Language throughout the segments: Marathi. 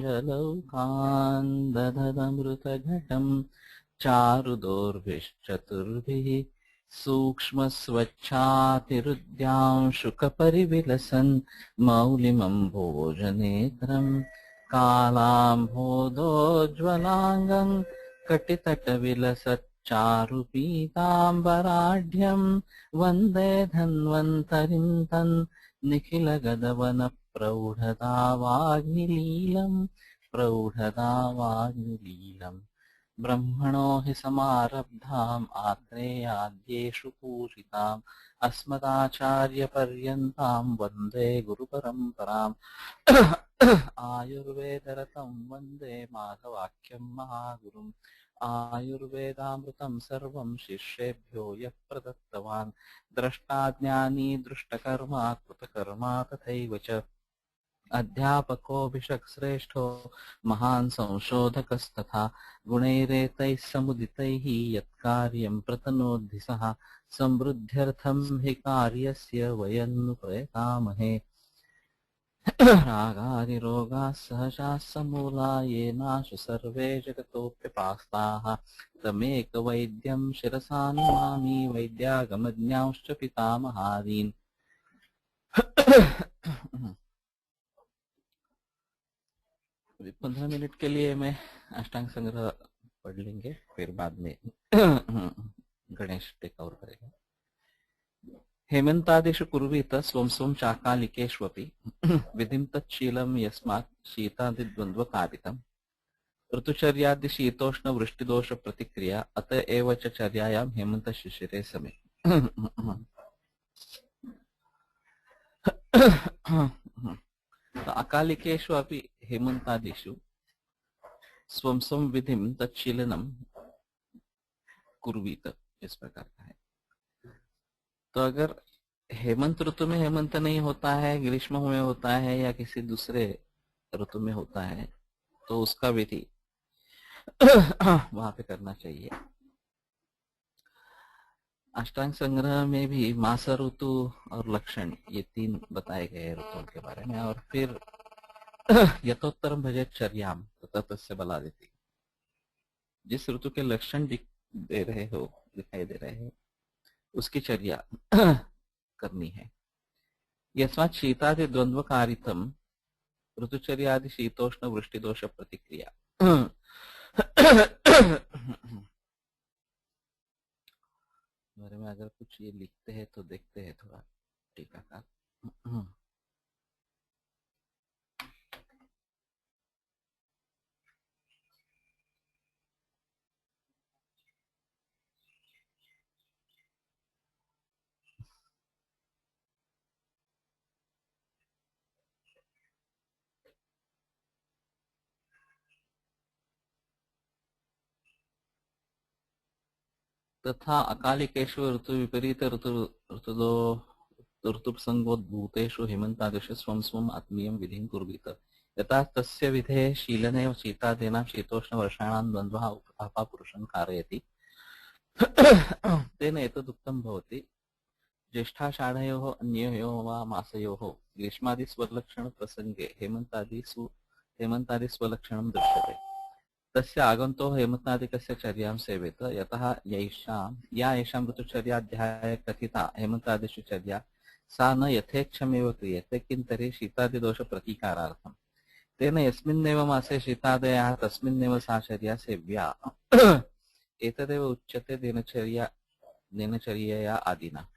जलौकान् दधदमृतघटं चारुदोर्भिश्चतुर्भिः सूक्ष्मस्वच्छातिरुद्यां शुकपरिविलसन् मौलिमम्भोजनेत्रं कालाम्भोदोज्ज्वलाङ्गं कटितटविलसच्चारुपीताम्बराढ्यं वन्दे धन्वन्तरिं तन् निखिलगदवनप्रौढदावाग्निलीलम् ब्रह्मणो हि समारब्धाम् आत्रेयाद्येषु पूजिताम् अस्मदाचार्यपर्यन्तां वन्दे गुरुपरम्पराम् आयुर्वेदरतं वन्दे माधवाख्यं महागुरुम् आयुर्वेदामृतं सर्वं शिष्येभ्यो यः प्रदत्तवान् द्रष्टाज्ञानी दृष्टकर्मा कृतकर्मा तथैव च अध्यापकोऽभिषक्श्रेष्ठो महान् संशोधकस्तथा गुणैरेतैः समुदितैः यत्कार्यं प्रतनोद्धि सः समृद्ध्यर्थं हि कार्यस्य वयं नु प्रयतामहे रागादिरोगाः सहजाः समूला येनाशु सर्वे जगतोऽप्यपास्ताः तमेकवैद्यं शिरसा नमामि वैद्यागमज्ञांश्च पितामहादीन् 15 मिनट के लिए मैं अष्टांग संग्रह पढ़ लेंगे, फिर बाद में गणेश टेक ओवर करेगा। हेमंतादिषु कुर्वीत स्वं स्वं चाकालिकेष्वपि विधिं तच्छीलं यस्मात् शीतादिद्वन्द्वकारितम् ऋतुचर्यादिशीतोष्ण वृष्टिदोष प्रतिक्रिया अत एव च चर्यायां हेमंत शिशिरे समे अकालिकेषु अपि हेमंतादिषु स्वं स्वं विधिं तच्छीलनं कुर्वीत, इस प्रकार का है। तो अगर हेमंत ऋतु में हेमंत नहीं होता है, ग्रीष्म में होता है या किसी दूसरे ऋतु में होता है, तो उसका विधि वहां पे करना चाहिए। अष्टांग संग्रह में भी मास ऋतु और लक्षण ये 3 बताए गए ऋतुओं के बारे में, और फिर यथोत्तरम भजेत चर्याम तथा तस्य बला देती, जिस ऋतु के लक्षण दिखाई दे रहे हो उसकी चर्या करनी है। यस्मात् शीतादि द्वंद्वकारितम ऋतुचर्यादि शीतोष्ण वृष्टिदोष प्रतिक्रिया। बारे में अगर कुछ ये लिखते हैं तो देखते हैं थोड़ा टीकाकार। तथा अकालिकेषु ऋतु विपरीत ऋतुप्रसंगोद्भूतेषु हेमन्तादिषु स्वं स्वम् आत्मीयं विधिं कुर्वीत। यथा तस्य विधेः शीलने शीतादीनां शीतोष्णवर्षाणां द्वन्द्वः अपापुरुषं कारयति तेन एतदुक्तं भवति। ज्येष्ठाषाढयोः अन्ययोः वा मासयोः ग्रीष्मादिस्वलक्षणप्रसङ्गे हेमन्तादिस्वलक्षणं दृश्यते। तस्य आगन्तो हेमन्तादिकस्य चर्यां सेवेत। यतः एषां ऋतुचर्याध्याये कथिता हेमन्तादिषु चर्या सा न यथेच्छमेव क्रियते, किन्तर्हि शीतादिदोषप्रतीकारार्थम्। तेन यस्मिन्नेव मासे शीतादयः तस्मिन्नेव सा चर्या सेव्या। एतदेव उच्यते दिनचर्यया आदिना।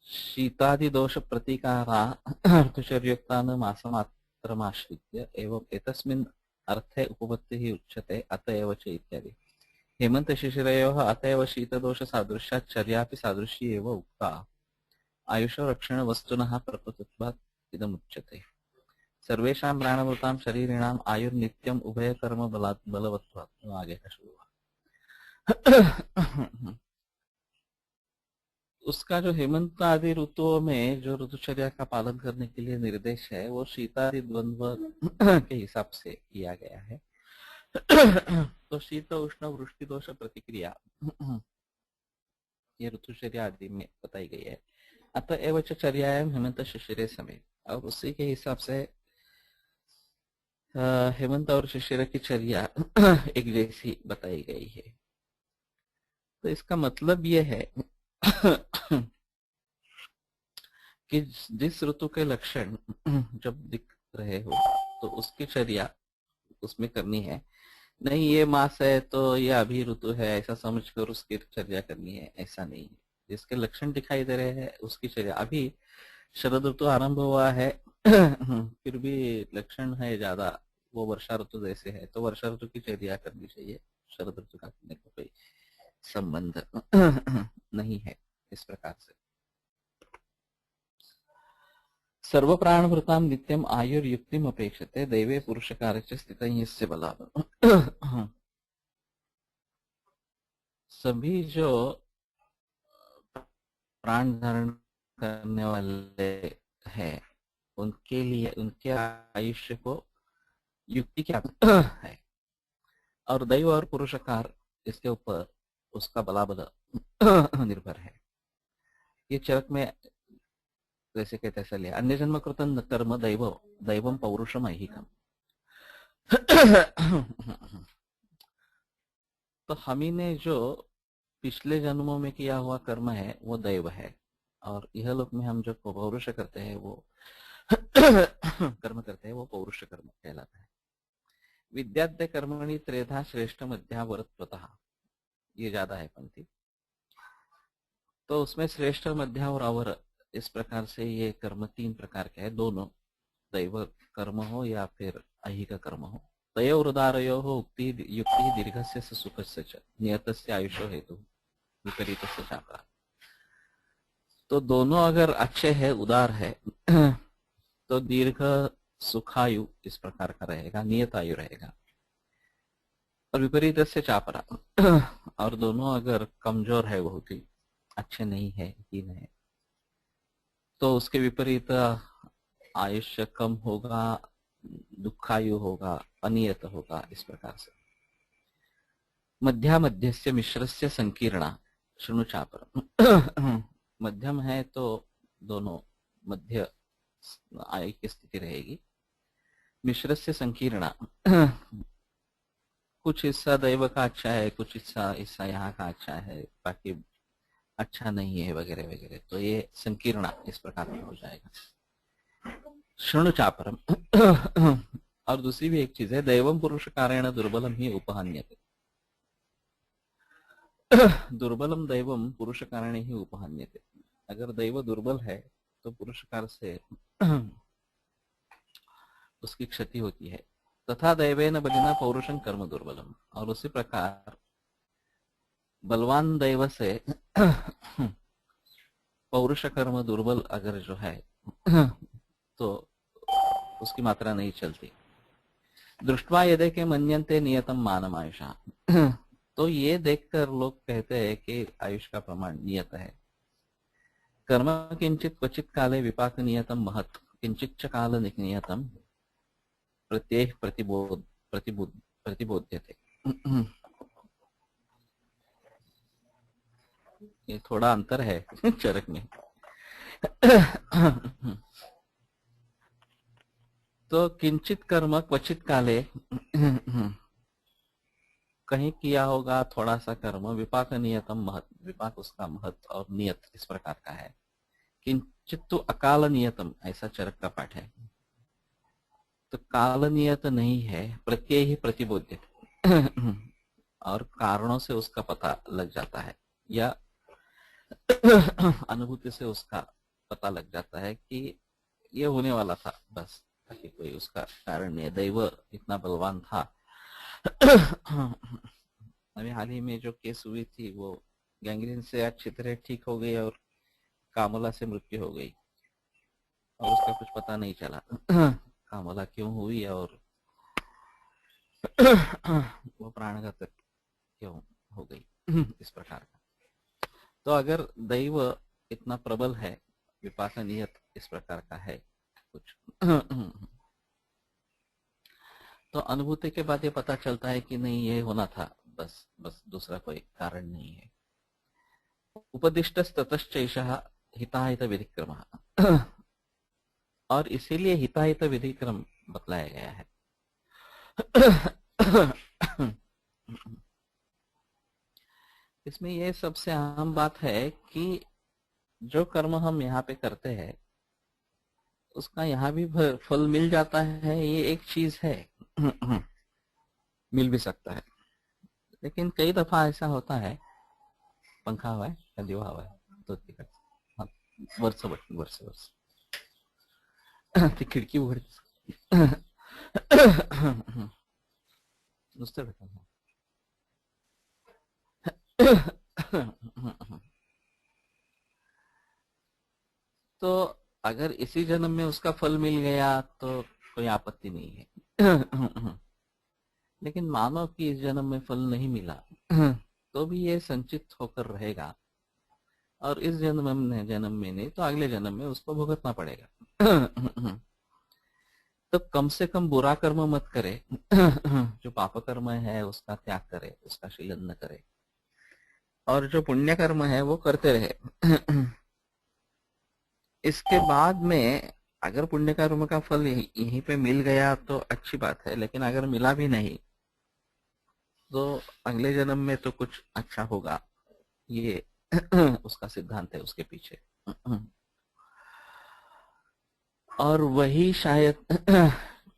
शीतादिदोषप्रतीकारा ऋतुचर्युक्तान् मासमात्रमाश्रित्य एवं एतस्मिन् अर्थे उपपत्तिः उच्यते अत एव च इत्यादि। हेमन्तशिशिरयोः अत एव शीतदोषसादृश्यात् चर्यापि सादृशी एव उक्ता। आयुषो रक्षणवस्तुनः प्रकृतित्वात् इदमुच्यते। सर्वेषां प्राणभूतां शरीरिणाम् आयुर्नित्यम् उभयकर्म बलवत्वात्। आगे का शुरू हुआ। उसका जो हेमंत आदि ऋतुओं में जो ऋतुचर्या का पालन करने के लिए निर्देश है वो शीतादि द्वंद्व के हिसाब से किया गया है। तो शीत उष्ण वृष्टि दोष प्रतिक्रिया ये ऋतुचर्या आदि में बताई गई है। अतः एवं चर्यायाम हेमंत शिशिरे समय, और उसी के हिसाब से हेमंत और शिशिर की चर्या एक जैसी बताई गई है। तो इसका मतलब ये है कि जिस ऋतु के लक्षण जब दिख रहे हो तो उसकी चर्या उसमें करनी है। नहीं ये मास है तो ये अभी ऋतु है ऐसा समझकर उसकी चर्या करनी है, ऐसा नहीं। जिसके लक्षण दिखाई दे रहे हैं उसकी चर्या। अभी शरद ऋतु आरंभ हुआ है फिर भी लक्षण है ज्यादा वो वर्षा ऋतु जैसे है, तो वर्षा ऋतु की चर्या करनी चाहिए। शरद ऋतु का करने का कोई संबंध नहीं है इस प्रकार से। सर्व प्राणभृताम नित्यम आयुर्युक्तिम अपेक्षते दैवे पुरुष कार्य स्थित यस्य बलात्। सभी जो प्राण धारण करने वाले हैं उनके लिए उनके आयुष्य को युक्ति क्या है, और दैव और पुरुषकार इसके ऊपर उसका बलाबल निर्भर है। ये चरक में जैसे कहते ऐसा लिया, अन्य जन्म कृतन कर्म दैव दैवम पौरुषम ऐहिकम। तो हम ही ने जो पिछले जन्मों में किया हुआ कर्म है वो दैव है, और यह लोक में हम जो पौरुष करते हैं वो कर्म करते हैं वो पौरुष कर्म कहलाता है। विद्याद्य कर्मणि त्रेधा श्रेष्ठ मध्यावरत्वतः, ये ज्यादा है पंक्ति। तो उसमें श्रेष्ठ मध्या और अवर इस प्रकार से ये कर्म तीन प्रकार के है, दोनों दैव कर्म हो या फिर ऐहिक कर्म हो। तयोरुदारयो उक्ति युक्ति दीर्घस्य सुखस्य च नियतस्य आयुषो हेतु विपरीतस्य चापरा। तो दोनों अगर अच्छे है उदार है तो दीर्घ सुखायु इस प्रकार का रहेगा, नियत आयु रहेगा। और विपरीत से चापरा और दोनों अगर कमजोर है बहुत ही अच्छे नहीं है हीन है तो उसके विपरीत आयुष्य कम होगा, दुखायु होगा, अनियत होगा इस प्रकार से। मध्या मध्यस्य मिश्रस्य संकीर्णा शृणु चापर। मध्यम है तो दोनों मध्य आयु की स्थिति रहेगी। मिश्रस्य संकीर्णा, कुछ हिस्सा दैव का अच्छा है, कुछ हिस्सा यहाँ का अच्छा है, बाकी अच्छा नहीं है वगैरह वगैरह, तो ये संकीर्णा इस प्रकार का हो जाएगा। शृणु चापरम। और दूसरी भी एक चीज है, दैवम पुरुष कारेण दुर्बलम ही उपहन्यते। दुर्बलम दैवम पुरुष कारण ही उपहन्यते। अगर दैव दुर्बल है तो पुरुषकार से उसकी क्षति होती है। तथा दैवेन बलिना पौरुषं कर्म दुर्बलम, और उसी प्रकार बलवान दैव से पौरुष कर्म दुर्बल अगर जो है तो उसकी मात्रा नहीं चलती। दृष्टवा यदि के मन्यन्ते नियतम मानम आयुषा। तो ये देखकर लोग कहते हैं कि आयुष का प्रमाण नियत है। कर्म किंचित क्वचित काले विपाक नियतम महत् किंचित काल नियतम प्रत्येक प्रतिबोध्यते। ये थोड़ा अंतर है चरक में। तो किंचित कर्म क्वचित काले कहीं किया होगा थोड़ा सा कर्म, विपाक नियतम महत्, विपाक उसका महत् और नियत इस प्रकार का है। किंचित तो अकाल नियतम ऐसा चरक का पाठ है। तो काल नियत नहीं है, प्रत्यय ही प्रतिबोध्य और कारणों से उसका पता लग जाता है या अनुभूति से उसका पता लग जाता है कि ये होने वाला था, बस ताकि कोई उसका कारण नहीं है। दैव इतना बलवान था। अभी हाल ही में जो केस हुई थी वो गैंग्रीन से अच्छी तरह ठीक हो गई और कामला से मृत्यु हो गई और उसका कुछ पता नहीं चला कामला क्यों हुई और वो प्राणघातक क्यों हो गई इस प्रकार का। तो अगर दैव इतना प्रबल है, विपाक नियत इस प्रकार का है कुछ तो अनुभूति के बाद ये पता चलता है कि नहीं ये होना था, बस दूसरा कोई कारण नहीं है। उपदिष्ट ततश्चैष हिताहित विधिक्रम, और इसीलिए हिताहित विधिक्रम बतलाया गया है। इसमें ये सबसे अहम बात है कि जो कर्म हम यहाँ पे करते हैं उसका यहाँ भी फल मिल जाता है, ये एक चीज है। मिल भी सकता है, लेकिन कई दफा ऐसा होता है, पंखा हवा है या दिवा हवा है तो तिकट, हाँ, वर्ष वर्ष वर्ष ती खिडकी उघड. नुसतं भेटा. तो अगर इसी जन्म में उसका फल मिल गया तो कोई आपत्ति नहीं है. लेकिन मानो कि इस जन्म में फल नहीं मिला तो भी ये संचित होकर रहेगा, और इस जन्म में नहीं तो अगले जन्म में उसको भुगतना पड़ेगा. तो कम से कम बुरा कर्म मत करे. जो पाप कर्म है उसका त्याग करे, उसका शीलन न करे, और जो पुण्य कर्म है वो करते रहे. इसके बाद में अगर पुण्य कर्म का फल यहीं पे मिल गया तो अच्छी बात है, लेकिन अगर मिला भी नहीं तो अगले जन्म में तो कुछ अच्छा होगा, ये उसका सिद्धांत है उसके पीछे. और वही शायद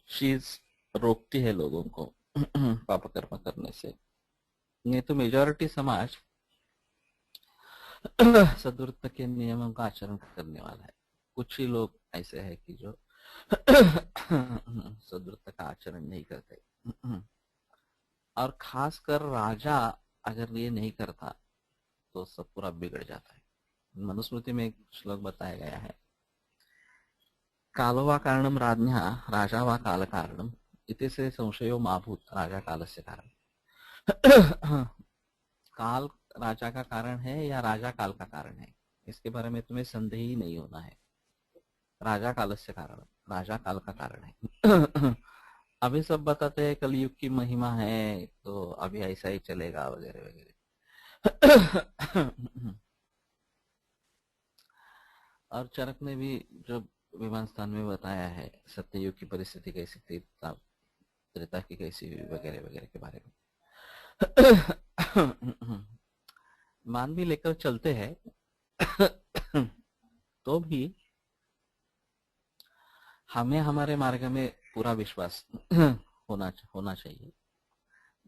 चीज रोकती है लोगों को पाप कर्म करने से. नहीं तो मेजॉरिटी समाज सदुर्त के नियमों का आचरण करने वाला है. कुछ ही लोग ऐसे हैं कि जो सदुर्त का आचरण नहीं करते. और खासकर राजा अगर ये नहीं करता तो सब पूरा बिगड़ जाता है. मनुस्मृति में एक श्लोक बताया गया है, कालो वा कारणम राज्ञा राजा वा काल कारणम इति से संशयो माभूत राजा काल से कारण. काल राजा का कारण है या राजा काल का कारण है, इसके बारे में तुम्हें संदेह ही नहीं होना है. राजा काल से कारण, राजा काल का कारण है. अभी सब बताते हैं कलयुग की महिमा है तो अभी ऐसा ही चलेगा वगैरह वगैरह. और चरक ने भी जो विमान स्थान में बताया है सत्ययुग की परिस्थिति कैसी थी, त्रेता की कैसी हुई वगैरह वगैरह के बारे में मान भी लेकर चलते हैं तो भी हमें हमारे मार्ग में पूरा विश्वास होना चाहिए.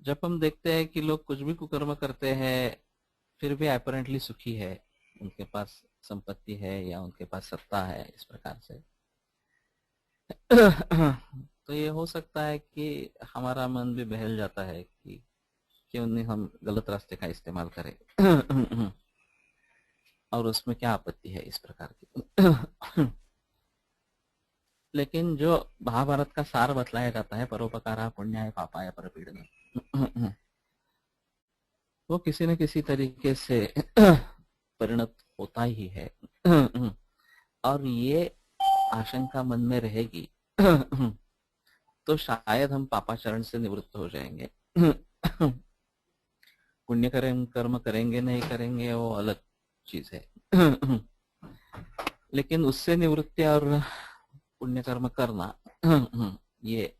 जब हम देखते हैं कि लोग कुछ भी कुकर्म करते हैं फिर भी अपरेंटली सुखी है, उनके पास संपत्ति है या उनके पास सत्ता है इस प्रकार से, तो ये हो सकता है कि हमारा मन भी बहल जाता है कि क्यों नहीं हम गलत रास्ते का इस्तेमाल करें. और उसमें क्या आपत्ति है इस प्रकार की. लेकिन जो महाभारत का सार बतलाया जाता है, परोपकारा पुण्याय पापाय परपीड़न, वो किसी न किसी तरीके से परिणत होता ही है. और ये आशंका मन में रहेगी तो शायद हम पापाचरण से निवृत्त हो जाएंगे. पुण्य कर्म करेंगे नहीं करेंगे वो अलग चीज है. लेकिन उससे निवृत्ति और पुण्य कर्म करना ये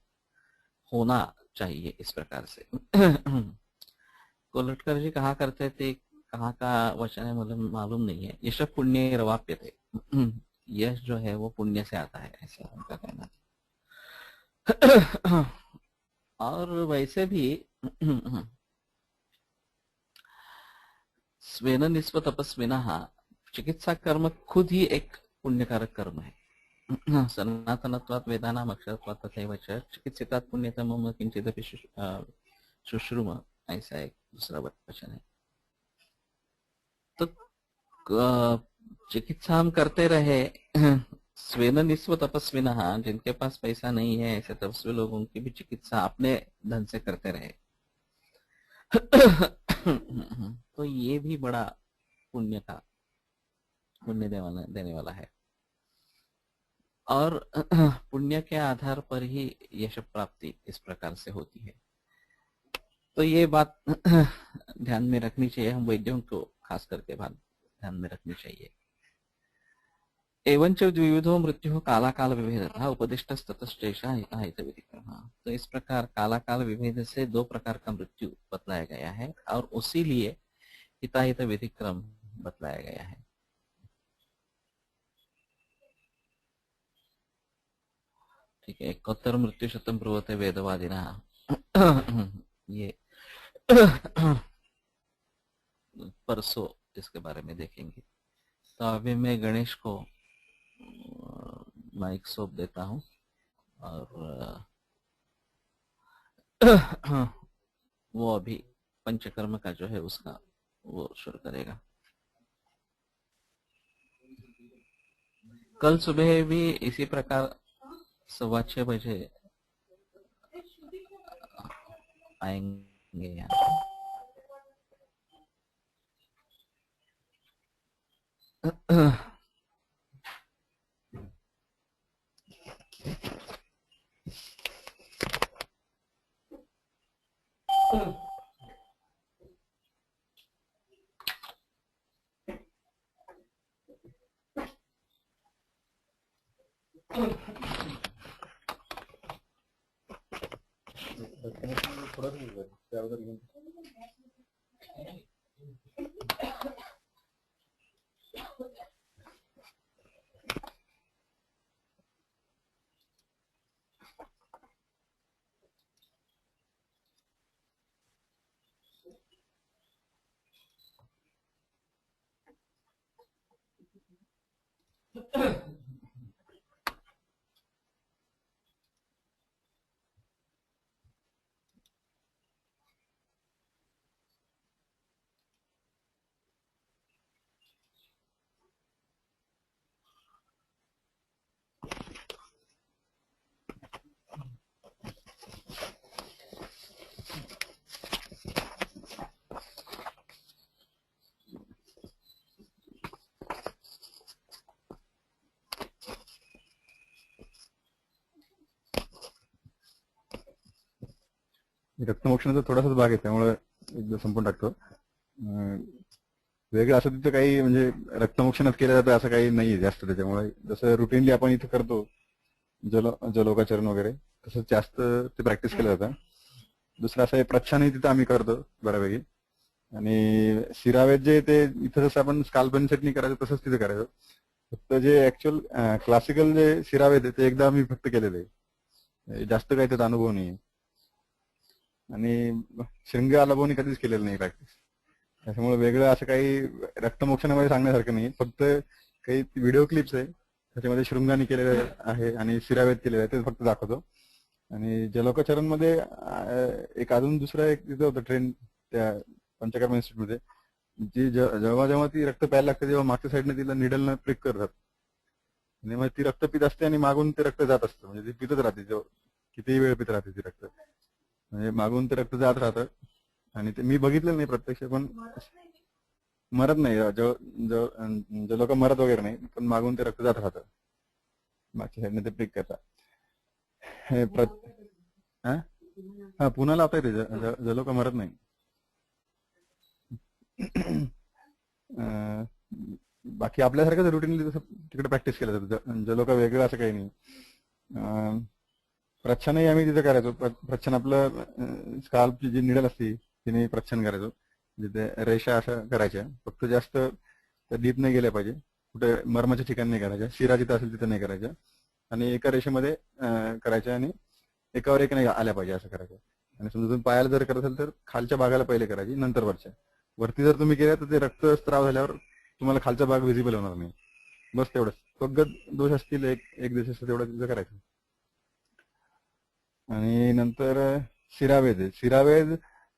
होना चाहिए इस प्रकार से. कोलटकर जी कहा करते थे, कहाँ का वचन है मुझे मालूम नहीं है, यश पुण्य रवाप्य थे. यश जो है वो पुण्य से आता है, ऐसा उनका कहना था. और वैसे भी स्वेन निस्व तपस्विना, चिकित्सा कर्म खुद ही एक पुण्यकारक कर्म है. सनातनत्वात् वेदानाम अक्षरत्वात् तथैव च चिकित्सितात् पुण्यतमम किंचिदपि शुश्रुम, ऐसा एक दूसरा वचन है. तो चिकित्सा हम करते रहे, स्वेन निस्व तपस्विना, जिनके पास पैसा नहीं है ऐसे तपस्वी लोगों की भी चिकित्सा अपने धन से करते रहे. तो ये भी बड़ा पुण्य देने वाला है. और पुण्य के आधार पर ही यश प्राप्ति इस प्रकार से होती है. तो ये बात ध्यान में रखनी चाहिए, हम वैद्यों को खास करके बात ध्यान में रखनी चाहिए. एवंच द्विविधो मृत्यु काला काल विभेद था उपदिष्ट ततश्चेषा हित व्यतिक्रम। तो इस प्रकार काला काल विभेद से दो प्रकार का मृत्यु बतलाया गया है और उसी लिए हिताहित व्यतिक्रम बतलाया गया है। ठीक है, एकोत्तर मृत्यु शतम ब्रुवते वेदवादिना, ये परसों इसके बारे में देखेंगे। तो अभी मैं गणेश को माइक सौंप देता हूँ और वो अभी पंचकर्म का जो है उसका वो शुरू करेगा। कल सुबह भी इसी प्रकार 6:15 बजे आएंगे यहाँ। रक्तमोक्षणाचा थोडासाच भाग आहे, त्यामुळे एकदा संपून टाकतो. वेगळं असं तिथं काही म्हणजे रक्तमोक्षणात केलं जातं असं काही नाहीये जास्त, त्याच्यामुळे जसं रुटीनली आपण इथं करतो जलोकाचरण वगैरे तसंच जास्त ते प्रॅक्टिस केलं जातं. दुसरं असं आहे प्रच्छानही तिथं आम्ही करतो बऱ्यापैकी. आणि शिरावेद जे ते इथं जसं आपण स्काल्पनसाठी करायचं तसंच तिथं करायचं. फक्त जे ऍक्च्युअल क्लासिकल जे शिरावेद आहे ते एकदा आम्ही फक्त केलेलं आहे, जास्त काही त्याचा अनुभव नाही. आणि शृंग अलाभवणी कधीच केलेलं नाही प्रॅक्टिस, त्याच्यामुळे वेगळं असं काही रक्तमोक्षणामध्ये सांगण्यासारखं नाही. फक्त काही व्हिडिओ क्लिप्स आहे त्याच्यामध्ये शृंगाने केलेलं आहे आणि शिरावेद केलेलं आहे ते फक्त दाखवतो. आणि जलोकाचरण मध्ये एक अजून दुसरा एक तिथं होतं ट्रेन त्या पंचकर्म इन्स्टिट्यूट मध्ये, जी जेव्हा जेव्हा ती रक्त प्यायला लागते तेव्हा मागच्या साईडने तिला निडलनं प्रिक करतात आणि मग ती रक्त पित असते आणि मागून ते रक्त जात असतं. म्हणजे ती पितच राहते, कितीही वेळ पित राहते ती रक्त, म्हणजे मागून ते रक्त जात राहतं. आणि ते मी बघितलेलं नाही प्रत्यक्ष, पण मरत नाही, जे लोक मरत वगैरे नाही, पण मागून ते रक्त जात राहतं, मागच्या साईडने ते प्रिक करतात. हा पुन्हा लावता येते, जे लोक मरत नाही. बाकी आपल्यासारखंच रुटीनली तसं तिकडे प्रॅक्टिस केलं जातं, जे लोक वेगळं असं काही नाही. प्रच्छनही आम्ही तिथे करायचो. प्रच्छन आपलं स्काल्पची जी निडल असते तिने प्रच्छन करायचो, जिथे रेषा अशा करायच्या, फक्त जास्त डीप नाही गेल्या पाहिजे, कुठे मर्माच्या ठिकाणी नाही करायच्या, शिरा जिथं असेल तिथे नाही करायच्या, आणि एका रेषेमध्ये करायच्या आणि एकावर एक नाही आल्या पाहिजे असं करायचं. आणि समजा तुम्ही पायाला जर करत असेल तर खालच्या भागाला पहिले करायची, नंतर वरच्या. वरती जर तुम्ही केल्या तर ते रक्तस्त्राव झाल्यावर तुम्हाला खालचा भाग व्हिजिबल होणार नाही, बस तेवढंच. फक्त दोष असतील एक दिवस असतं तेवढं तिथं करायचं. आणि नंतर शिरावेद आहे. शिरावेद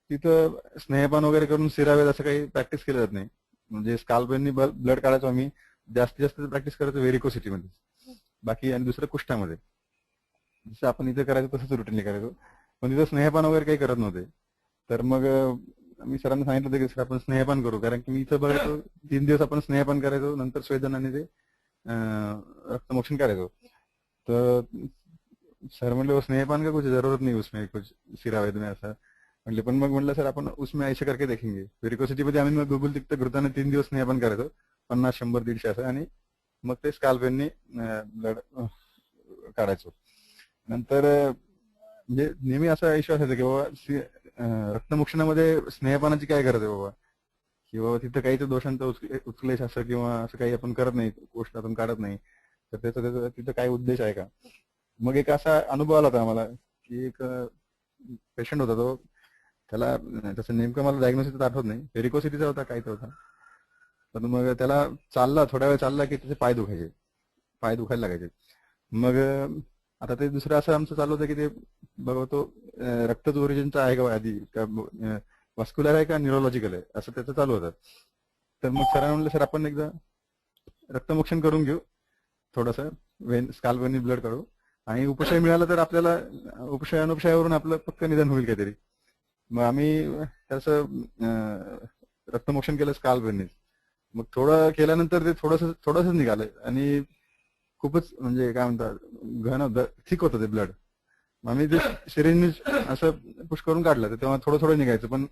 तिथं स्नेहपान वगैरे करून शिरावेद असं काही प्रॅक्टिस केलं जात नाही. म्हणजे स्काल्पेननी ब्लड काढायचो आम्ही, जास्तीत जास्त प्रॅक्टिस करायचो व्हेरिकोसिटीमध्ये, बाकी आणि दुसरं कुष्ठामध्ये. जसं आपण इथे करायचो तसंच रुटीनली करायचो, पण तिथं स्नेहपान वगैरे काही करत नव्हते. तर मग मी सरांना सांगितलं होतं की सर आपण स्नेहपान करू, कारण की मी इथं बघायचो 3 दिवस आपण स्नेहपान करायचो, नंतर स्वेदनाने ते रक्तमोक्षण करायचो. तर सर म्हणले स्नेहपान का कुछ जरूरत नहीं उसमें कुछ शिरावेद में ऐसा म्हणले. पण मग म्हणलं सर आपण उसमें ऐसे करके देखेंगे. व्हेरिकोसिटी मध्ये आम्ही मग गुगल तिकतं घृताने 3 दिवस स्नेहपान करायचो, 50, 100, 150 असं, आणि मग ते स्काल्पेननी ब्लड काढायचो. नंतर म्हणजे नेहमी असा विश्वास आहे की बाबा रक्तमोक्षणामध्ये स्नेहपानाची काय गरज आहे बाबा, की बाबा तिथं काहीच दोषांचा उचलेश असं किंवा असं काही आपण करत नाही, गोष्टातून काढत नाही, तर त्याचा तिथं काय उद्देश आहे का. मग एक असा अनुभव आला होता आम्हाला की एक पेशंट होता, तो त्याला तसं नेमकं मला डायग्नोसिस आठवत नाही, व्हेरिकोसिटीचा होता काही तर होता. पण मग त्याला चालला, थोड्या वेळ चालला की त्याचे पाय दुखायचे, पाय दुखायला लागायचे. मग आता ते दुसरं असं आमचं चालू होतं की ते बघा तो रक्तच ओरिजिनचा आहे का आधी, का वास्क्युलर आहे का न्यूरोलॉजिकल आहे, असं त्याचं चालू होतं. तर मग सरांना म्हणलं सर आपण एकदा रक्तमोक्षण करून घेऊ, थोडंसं स्काल्पेननी ब्लड काढू, आणि उपशय मिळाला तर आपल्याला उपशय अनुपशयावरून आपलं पक्क निधन होईल काहीतरी. मग आम्ही त्याचं रक्तमोक्षण केलं स्काल्पेननी. मग थोडं केल्यानंतर ते थोडंसं निघालं आणि खूपच म्हणजे काय म्हणतात घन थिक होतं ते ब्लड. मग आम्ही ते सिरिंज असं पुश करून काढलं, तर तेव्हा थोडं थोडं निघायचं, पण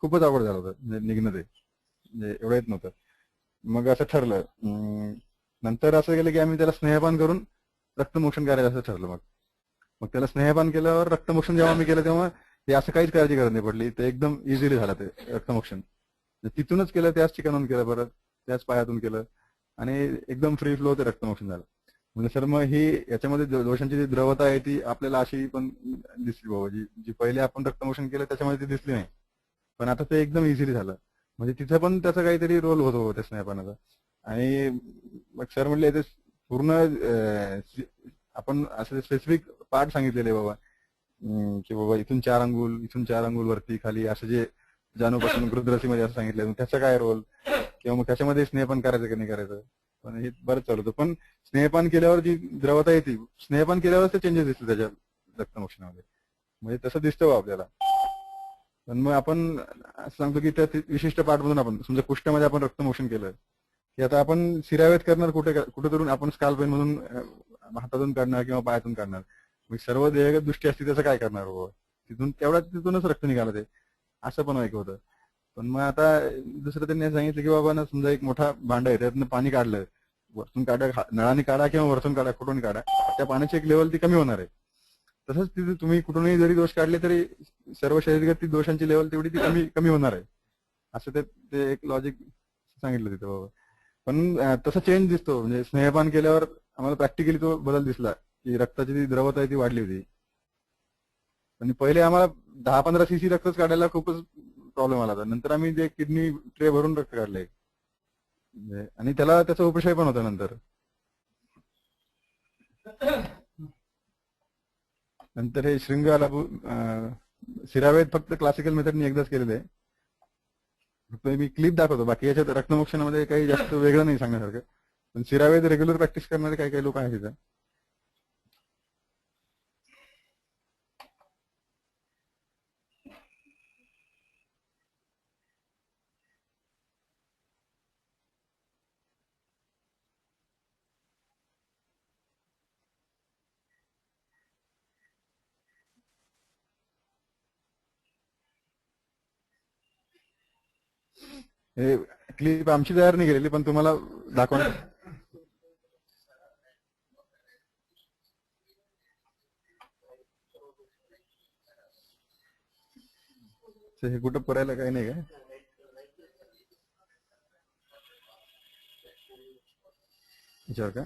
खूपच अवघड झालं होतं म्हणजे निघणं ते, म्हणजे एवढं येत नव्हतं. मग असं ठरलं, नंतर असं केलं की आम्ही त्याला स्नेहपान करून रक्तमोक्षण करायचं असं ठरलं. मग मग त्याला स्नेहपान केल्यावर रक्तमोक्षण जेव्हा आम्ही केलं तेव्हा ते असं काहीच काळजी गरज नाही पडली, ते एकदम इझिली झालं ते रक्तमोक्षण. तिथूनच केलं, त्याच ठिकाणून केलं, परत त्याच पायातून केलं, आणि एकदम फ्री फ्लो ते रक्तमोक्षण झालं. म्हणजे सर मग ही याच्यामध्ये दोषांची जी द्रवता आहे ती आपल्याला अशी पण दिसली बाबा, जी पहिले आपण रक्तमोक्षण केलं त्याच्यामध्ये ती दिसली नाही, पण आता ते एकदम इझिली झालं. म्हणजे तिथे पण त्याचा काहीतरी रोल होतो त्या स्नेहपानाचा. आणि मग सर म्हणले ते पूर्ण आपण असं स्पेसिफिक पार्ट सांगितलेले बाबा, की बाबा इथून 4 अंगुल वरती खाली असं जे जानूपासून गृध्रसीमध्ये असं सांगितलं, त्याचा काय रोल, किंवा मग त्याच्यामध्ये स्नेहपान करायचं की नाही करायचं. पण हे बरंच चालू होतं. पण स्नेहपान केल्यावर जी द्रवता येते, स्नेहपान केल्यावर ते चेंजेस दिसते त्याच्या रक्तमोक्षणामध्ये, म्हणजे तसं दिसतं बा आपल्याला. पण मग आपण असं सांगतो की त्या विशिष्ट पार्ट मधून आपण समजा कुष्ठामध्ये आपण रक्तमोक्षण केलं की आता आपण सिरावेत करणार कुठे करून आपण स्काल्पेन मधून हातातून काढणार किंवा पायातून काढणार. मग सर्व देहगत दृष्टी असते त्याचं काय करणार बाबा, तिथूनच रक्त निघालं ते, असं पण एक होतं. पण मग आता दुसरं त्यांनी सांगितलं की बाबा ना, समजा एक मोठा भांड आहे, त्यातनं पाणी काढलं, वरतून काढा, नळाने काढा किंवा वरतून काढा, कुठून काढा, त्या पाण्याची एक लेवल ती कमी होणार आहे. तसंच तिथे तुम्ही कुठूनही जरी दोष काढले तरी सर्व शरीरगत दोषांची लेवल तेवढी ती कमी कमी होणार आहे, असं ते एक लॉजिक सांगितलं तिथं बाबा. पण तसा चेंज दिसतो, म्हणजे स्नेहपान केल्यावर आम्हाला प्रॅक्टिकली तो बदल दिसला की रक्ताची जी द्रवता आहे ती वाढली होती. आणि पहिले आम्हाला 10-15 सीसी रक्तच काढायला खूपच प्रॉब्लेम आला होता. नंतर आम्ही जे किडनी ट्रे भरून रक्त काढलंय, आणि त्याचा उपशय पण होता नंतर. नंतर हे शृंगालाभू सिरावेद फक्त क्लासिकल मेथडनी एकदाच केलेलं आहे. फक्त मी क्लिप दाखवतो, बाकी याच्यात रक्तमोक्षणामध्ये काही जास्त वेगळं नाही सांगण्यासारखं. पण सिरावेद रेग्युलर प्रॅक्टिस करणारे काही काही लोक आहेत तिथं. हे क्लिप आमची तयार नाही केलेली, पण तुम्हाला दाखवणार. हे कुठं पुरायला काही नाही का विचार का.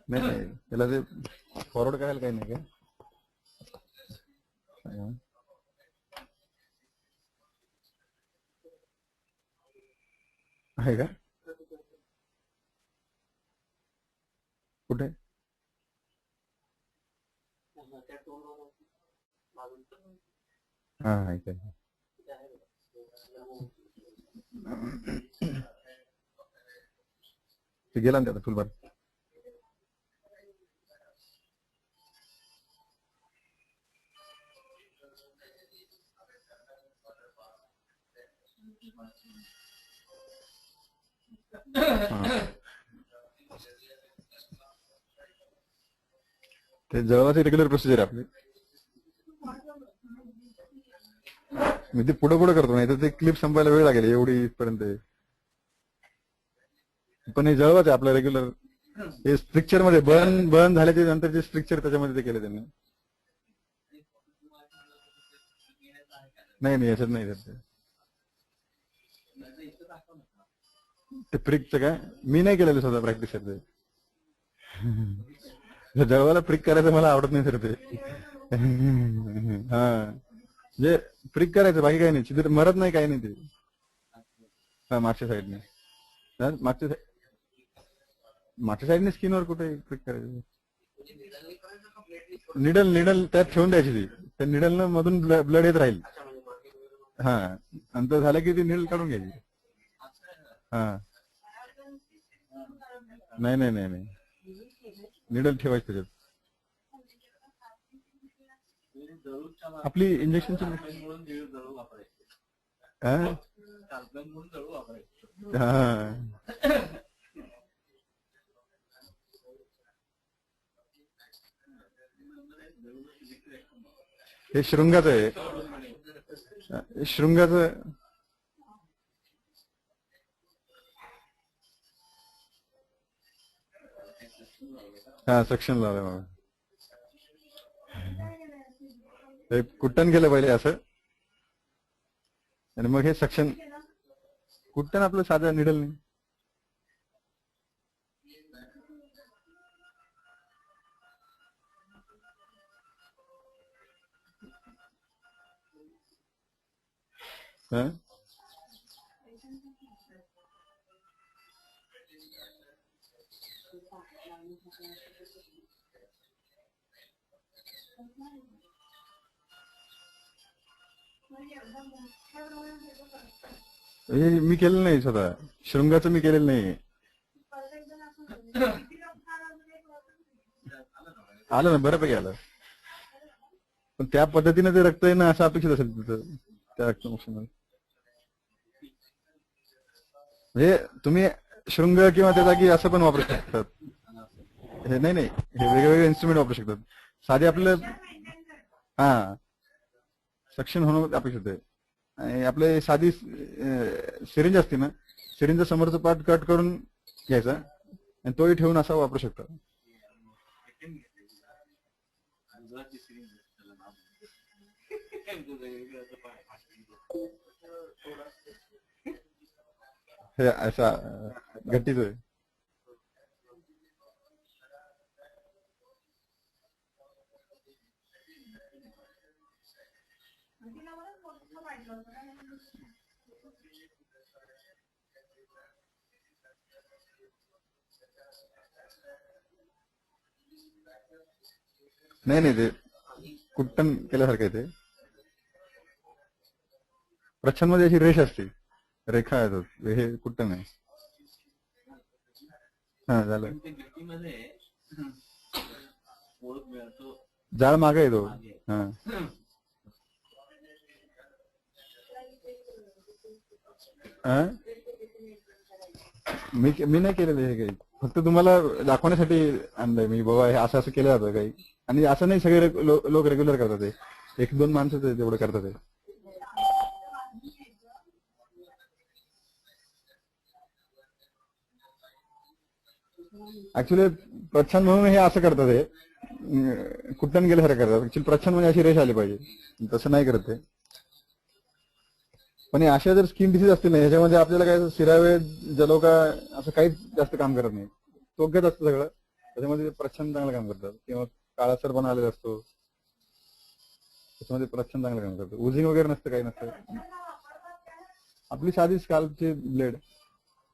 नाही, त्याला ते फॉरवर्ड करायला काही नाही का. आहे का कुठे. हा आहे काय. ते गेला ना त्याचा फुलबार. ते जवळची रेग्युलर प्रोसिजर आपली. मी ते पुढे पुढे करतो, नाही तर ते क्लिप संपायला वेळ लागेल एवढी इथपर्यंत. पण हे जळवाच आहे आपलं रेग्युलर. हे स्ट्रिक्चर मध्ये बर्न बर्न झाल्याच्या नंतर जे स्ट्रिक्चर त्याच्यामध्ये ते केले त्यांनी. नाही नाही याच्यात नाही येत ते प्रिकचं काय. मी नाही केलेलं स्वतः प्रॅक्टिस ते. जळवाला प्रिक करायचं मला आवडत नाही सर ते. हा जे प्रिक करायचं बाकी काही नाही, चित्र मरत नाही काही नाही ते. हा मागच्या साईडने, मागच्या साईडने स्किनवर कुठे प्रिक करायचं. निडल निडल त्यात ठेवून द्यायची ती, त्या निडलनं मधून ब्लड येत राहील. हा नंतर झालं की ती निडल काढून घ्यायची. हा नाही नाही नाही नाही, निडल ठेवायची त्याच्यात. आपली इंजेक्शनची हा हे शृंगाचं आहे, शृंगाचं. हा सक्शन लावलंय मला. हे कुट्टण केलं पहिले असं, आणि मग हे सक्शन. कुट्टण आपलं साधं निडल नाही. हा हे मी केलेलं नाही स्वतः, शृंगाचं मी केलेलं नाही. आलं ना बऱ्यापैकी आलं, पण त्या पद्धतीने ते रक्त येणं असं अपेक्षित असेल तिथं त्या रक्तमोक्षणामध्ये. म्हणजे तुम्ही शृंग किंवा त्या जागी असं पण वापरू शकतात. हे नाही नाही, हे वेगवेगळे इन्स्ट्रुमेंट वापरू शकतात. साधे आपलं हा सक्शन होणं अपेक्षित आहे. आणि आपले साधी सिरिंज असते ना, सिरिंजचा समोरचा पार्ट कट करून घ्यायचा आणि तोही ठेवून असा वापरू शकता. हे असा गट्टीच आहे. नाही नाही, ते कुट्टण केल्यासारखं आहे ते. प्रच्छन्न मध्ये अशी रेष असते, रेखा येतात, हे कुट्टण आहे. हा झालं, जाळ मागे येतो. हा मी नाही केलेलं हे काही, फक्त तुम्हाला दाखवण्यासाठी आणलंय मी, बाबा हे असं असं केलं जातं काही. आणि असं नाही सगळे लोक रेग्युलर करतात ते, एक दोन माणसं तेवढं करतात ते. ऍक्च्युली प्रच्छन्न म्हणून हे असं करतात, हे कुट्टण गेल्यासारखं करतात. ऍक्च्युली प्रच्छन्न म्हणजे अशी रेष आली पाहिजे, तसं नाही करत ते. पण अशा जर स्किन डिसीज असतील ना, ह्याच्यामध्ये आपल्याला काय सिरावे जलोका असं काहीच जास्त काम करत नाही, चोख्यात असतं सगळं. त्याच्यामध्ये प्रच्छन्न चांगलं काम करतात, किंवा काळासर पण आलेला असतो त्याच्यामध्ये प्रच्छन्न चांगलं काम करतं. उजिंग वगैरे नसतं, काही नसतं. आपली साधी स्काल्पची ब्लेड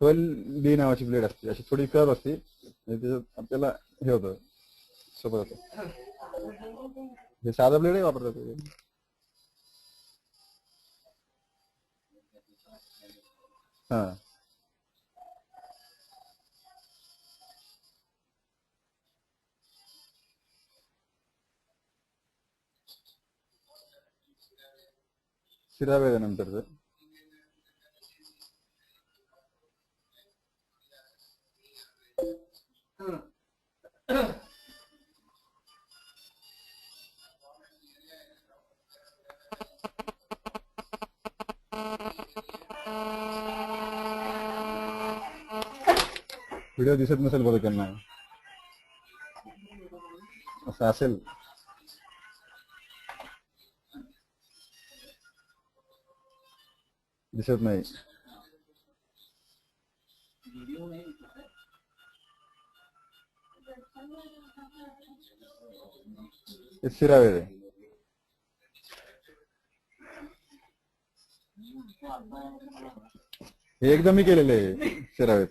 12D नावाची ब्लेड असते, अशी थोडी कर्व असते, त्याच्यात आपल्याला हे होतं सोपं होतं. हे साधा ब्लेडही वापरतात. हा शिरावेल्यानंतर व्हिडिओ दिसत नसेल बघा त्यांना, असं असेल. दिसत नाही. हे सिरावेद आहे. हे एकदम मी केलेलं आहे सिरावेद.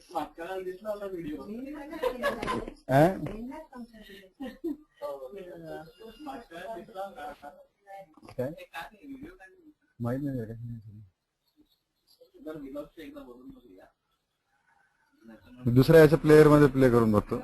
काय माहित नाही का? दुसऱ्या याच्या प्लेअर मध्ये प्ले करून बघतो.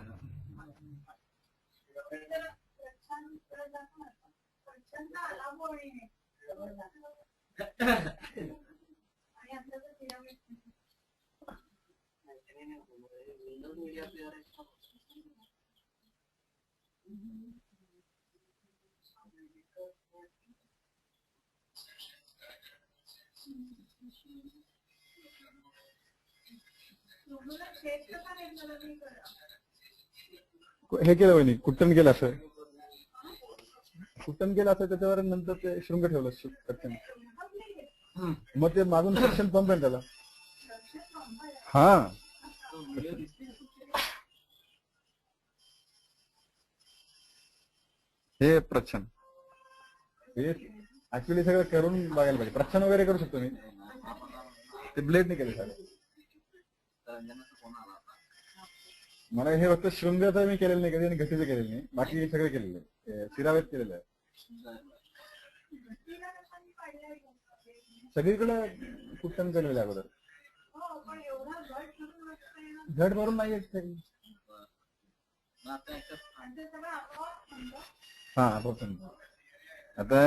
हे केलं वहिनी, कुट्टन केलं असं, कुट्टन केलं असं त्याच्यावर, नंतर ते शृंग ठेवलं कट्टन. मग ते मागून सेक्शन पंप आहे त्याला. हा हे प्रच्छन, हे ऍक्च्युली सगळं करून बघायला पाहिजे. प्रच्छन वगैरे करू शकतो मी, ते ब्लेड नाही केले सगळं. मला हे फक्त शृंगाचं मी केलेलं नाही कधी आणि घटीचं केलेलं नाही, बाकी हे सगळं केलेलं आहे. सिरावेद केलेलं आहे सगळीकडे. कुठं केलेलं आहे अगोदर, झट भरून नाही येत. हा आता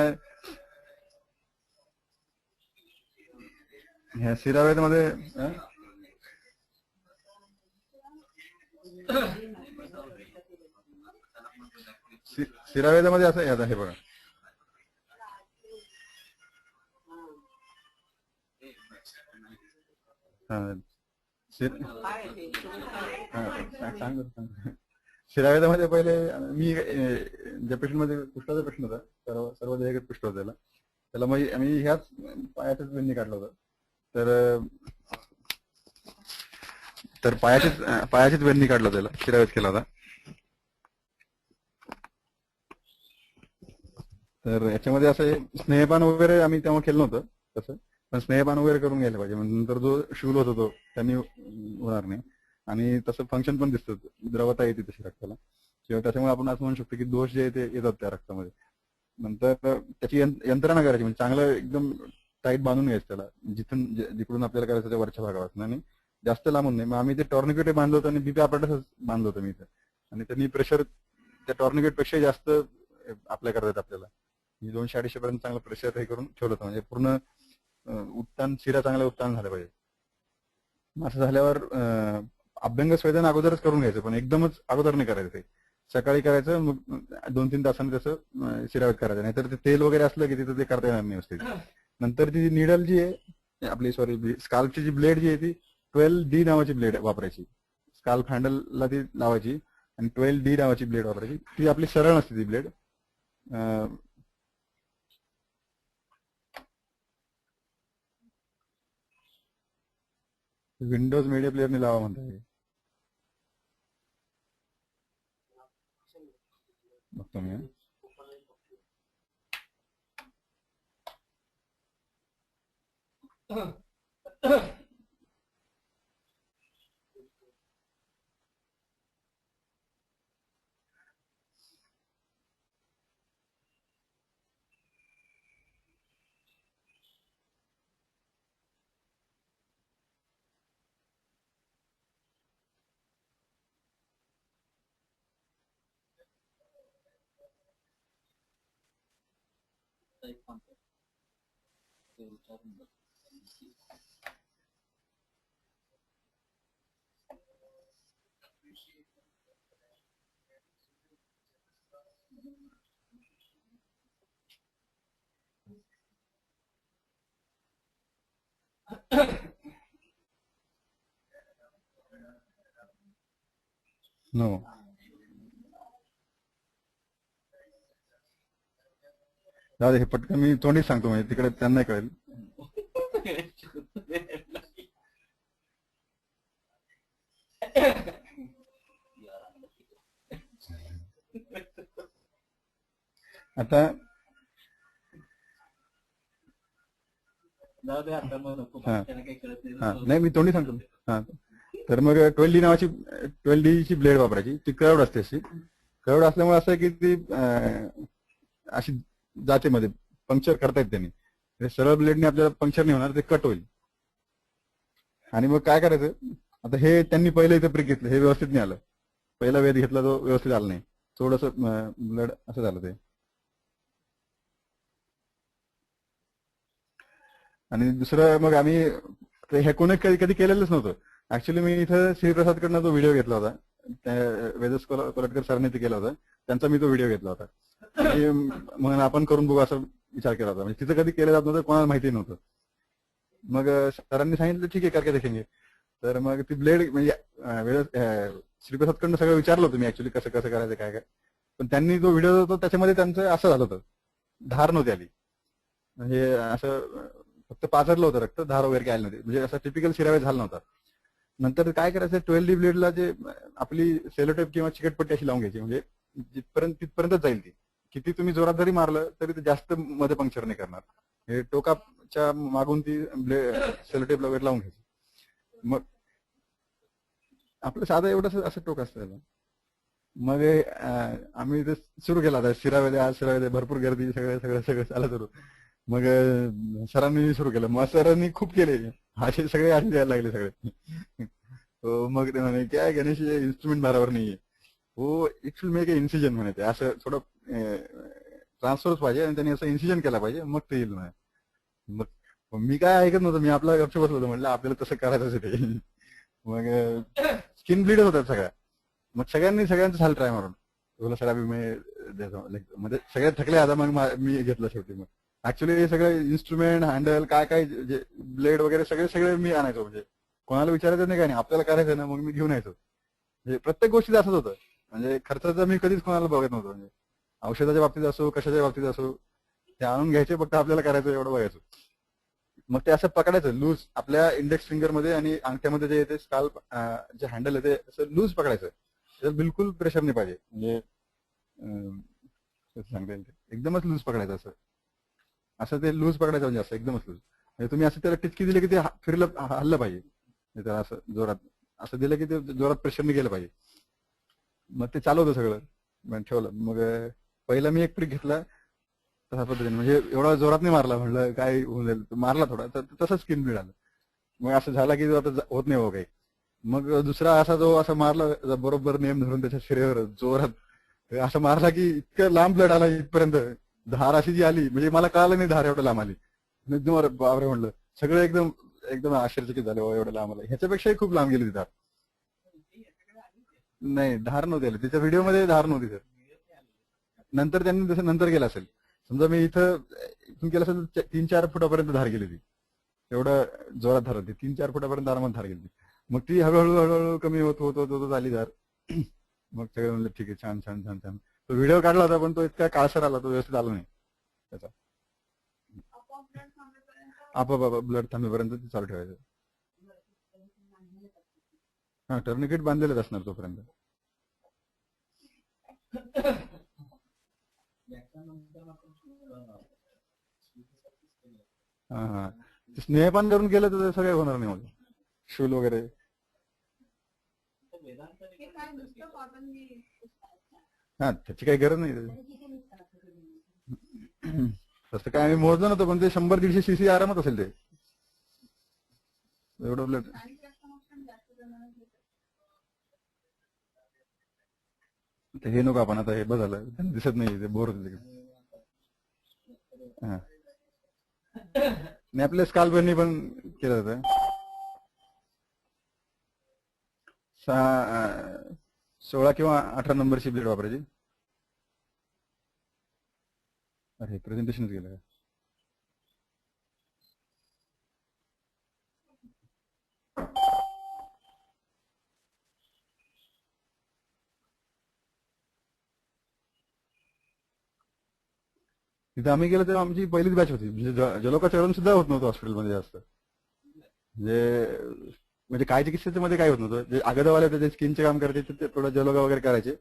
ह्या सिरावेद मध्ये सिरावेदामध्ये असं आहे. हे बघा, सिरावेदामध्ये पहिले मी ज्या पेशंट मध्ये कुष्ठाचा प्रश्न होता, सर्व देहगत कुष्ठ होता त्याला मग आम्ही ह्याच पायाचंच वेन्नी काढलं होतं. तर पायाचीच वेन्नी काढलं त्याला, सिरावेद केला होता. तर याच्यामध्ये असं स्नेहपान वगैरे आम्ही तेव्हा केलं नव्हतं तसं, पण स्नेहपान वगैरे करून घ्यायला पाहिजे. नंतर जो शूल होतो तो त्यांनी होणार नाही. आणि तसं फंक्शन पण दिसतं, द्रवता येते तशी रक्ताला, किंवा त्याच्यामुळे आपण असं म्हणू शकतो की दोष जे ते येतात त्या रक्तामध्ये. नंतर त्याची यंत्रणा करायची, म्हणजे चांगलं एकदम टाईट बांधून घ्यायचं त्याला, जिकडून आपल्याला करायचं त्या वरच्या भागापासून, आणि जास्त लांबून नाही. मग आम्ही ते टॉर्निकेट बांधलं होतं आणि बीपी अपॅरेटस बांधलं होतं मी इथं, आणि त्यांनी प्रेशर त्या टॉर्निकेट पेक्षा जास्त अप्लाय करतात आपल्याला. 200-250 पर्यंत चांगलं प्रेशर हे करून ठेवलं होतं, म्हणजे पूर्ण उत्तान, शिरा चांगलं उत्तान झालं पाहिजे. असं झाल्यावर अभ्यंग स्वेदन अगोदरच करून घ्यायचं, पण एकदमच अगोदर नाही करायचं. ते सकाळी करायचं, मग 2-3 तासांनी त्याचं शिरावेद करायचं. नाहीतर ते तेल वगैरे असलं की तिथं ते करता येणार नाही व्यवस्थित. नंतर ती निडल जी आहे आपली, स्काल्पची जी ब्लेड जी आहे ती 12D नावाची ब्लेड वापरायची. स्काल्प हँडलला ती लावायची आणि 12D नावाची ब्लेड वापरायची. ती आपली सरळ नसते ती ब्लेड. विंडोज मीडिया प्लेअरने लावा म्हणतात. बघतो मी. नो. दादा हे पटकन मी तोंडीच सांगतो, म्हणजे तिकडे त्यांना कळेल. आता हा हा नाही, मी तोंडी सांगतो. हा, तर मग 12D नावाची 12D ची ब्लेड वापरायची. ती कर्व्ड असते अशी. कर्व्ड असल्यामुळे असं आहे की ती अशी जाते मध्ये, पंक्चर करता येत त्यांनी. म्हणजे सरळ ब्लेडने आपल्याला पंक्चर नाही होणार, ते कट होईल. आणि मग काय करायचं, आता हे त्यांनी पहिलं इथं प्रिक घेतलं, हे व्यवस्थित नाही आलं. पहिला वेध घेतला तो व्यवस्थित आला नाही, थोडस ब्लड असं झालं ते. आणि दुसरं मग आम्ही हे कोणी कधी कधी केलेलंच नव्हतं. ऍक्च्युली मी इथं श्रीप्रसादकडनं तो व्हिडिओ घेतला होता, वेदस कोलटकर सरांनी ते केला होता, त्यांचा मी तो व्हिडिओ घेतला होता. आणि मग आपण करून बघू असं विचार केला होता. म्हणजे तिथं कधी केलं जात नव्हतं, कोणाला माहिती नव्हतं. मग सरांनी सांगितलं ठीक आहे करके देखेंगे. तर मग ती ब्लेड म्हणजे श्रीप्रसादकडनं सगळं विचारलं होतं मी ऍक्च्युली कसं कसं करायचं काय काय. पण त्यांनी जो व्हिडिओ होता त्याच्यामध्ये त्यांचं असं झालं होतं, धार नव्हती आली. म्हणजे असं फक्त पाझरलं होतं रक्त, धार वगैरे काय आली नव्हती. म्हणजे असं टिपिकल शिरावे झाला नव्हता. नंतर काय करायचं, 12D ब्लेडला जे आपली सेलोटेप किंवा चिकटपट्टी अशी लावून घ्यायची, म्हणजे तिथपर्यंत जाईल ती. किती तुम्ही जोरात जरी मारलं तरी ते जास्त मध्ये पंक्चर नाही करणार. हे टोकाच्या मागून ती सेलोटेप वगैरे लावून घ्यायची. मग आपलं साधं एवढं असं टोक असतं त्याला. मग आम्ही ते सुरू केला होता, शिरावेले आज शिरावेले, भरपूर गर्दी, सगळं सगळं सगळं चालत होतं. मग सरांनी सुरू केलं, मग सरांनी खूप केले, असे सगळे असे द्यायला लागले सगळे. तो मग ते म्हणे काय गणेश इन्स्ट्रुमेंट बरोबर नाहीये. हो, it will make a incision म्हणे, ते असं थोडं ट्रान्सफरच पाहिजे आणि त्यांनी असं इन्सिजन केला पाहिजे, मग ते येईल म्हणे. मग मग मी काय ऐकत नव्हतं, मी आपला गपचूप बसलो होतो. म्हटलं आपल्याला तसं करायचंच आहे ते. मग स्किन ब्लीड होतात सगळ्या. मग सगळ्यांनी सगळ्यांचं झालं ट्राय मारून, तुला सर अभि मी देतो, म्हणजे सगळे थकले. आता मग मी घेतलं शेवटी. मग ऍक्च्युली हे सगळे इन्स्ट्रुमेंट, हँडल, काय काय जे ब्लेड वगैरे सगळे सगळे मी आणायचो. म्हणजे कोणाला विचारायचं नाही, काय नाही, आपल्याला करायचं ना, मग मी घेऊन यायचो. म्हणजे प्रत्येक गोष्टीत असंच होतं. म्हणजे खर्चाचं मी कधीच कोणाला बघत नव्हतो. म्हणजे औषधाच्या बाबतीत असो, कशाच्या बाबतीत असो, ते आणून घ्यायचे, फक्त आपल्याला करायचं एवढं बघायचं. मग ते असं पकडायचं लूज, आपल्या इंडेक्स फिंगर मध्ये आणि अंगठ्यामध्ये जे येते स्काल्प, जे हँडल येते, असं लूज पकडायचं. त्याला बिलकुल प्रेशर नाही पाहिजे. म्हणजे कसं सांगता येईल, एकदमच लूज पकडायचं. असं असं ते लूज पकडायचं, म्हणजे असं एकदमच लूज. म्हणजे तुम्ही असं त्याला टिचकी दिली की ते फिरलं, हल्लं पाहिजे. त्याला असं जोरात असं दिलं की ते जोरात प्रेशर नाही गेलं पाहिजे. मग ते चालू होतं सगळं. मग ठेवलं. मग पहिला मी एक ट्रिक घेतला तशा पद्धतीने, म्हणजे एवढा जोरात नाही मारला, म्हटलं काय होऊन जाईल, मारला थोडा, तर तसंच स्किन मिळालं. मग असं झालं की आता होत नाही हो काही. मग दुसरा असा जो असं मारला बरोबर नेम धरून त्याच्या शरीरावर जोरात, असं मारला की इतकं लांब ब्लड आला इथपर्यंत. धार अशी जी आली, म्हणजे मला कळालं नाही धार एवढं लांब आली. एकदम बापरे म्हणलं, सगळं एकदम एकदम आश्चर्यचकित झालं, एवढं लांब आलं. ह्याच्यापेक्षाही खूप लांब गेली ती धार. नाही, धार नव्हती आली त्याच्या व्हिडिओमध्ये, धार नव्हती सर. नंतर त्यांनी जसं नंतर केलं असेल, समजा मी इथून केलं असेल तर 3-4 फुटापर्यंत धार गेली ती. एवढं जोरात धार होती, 3-4 फुटापर्यंत आरामात धार गेली. मग ती हळूहळू हळूहळू कमी होत होत होत होत आली धार. मग सगळं म्हणलं ठीक आहे, छान छान छान छान. तो व्हिडिओ काढला होता, पण तो इतका काळसर आला, तो व्यवस्थित आला नाही त्याचा. आपोआप ब्लड थांबेपर्यंत ते चालू ठेवायचं. हा, टर्निकेट बांधलेलंच असणार तोपर्यंत. हा हा, स्नेहपान करून केलं तर सगळे होणार नाही मग, शूल वगैरे. हा, त्याची काही गरज नाही. तसं काय आम्ही मोजलं नव्हतं, पण ते 100-150 cc आरामात असेल ते, एवढं ब्लड. हे नको आपण आता, हे बदल दिसत नाही, ते बोर होते तिकडे. हा, नाही आपल्या स्काल्पनी पण केलं जातं. 16 किंवा 18 नंबरची ब्लेड वापरायची. अरे प्रेझेंटेशनच गेलं का? तिथे आम्ही गेलो तेव्हा आमची पहिलीच बॅच होती, म्हणजे जलोकाचरण सुद्धा होत नव्हतं हॉस्पिटलमध्ये जास्त. म्हणजे काय चिकित्सेच्या मध्ये काय होत नव्हतं. जे आगदवाले होते जे स्किनचे काम करायचे ते थोडं जलोगा वगैरे करायचे,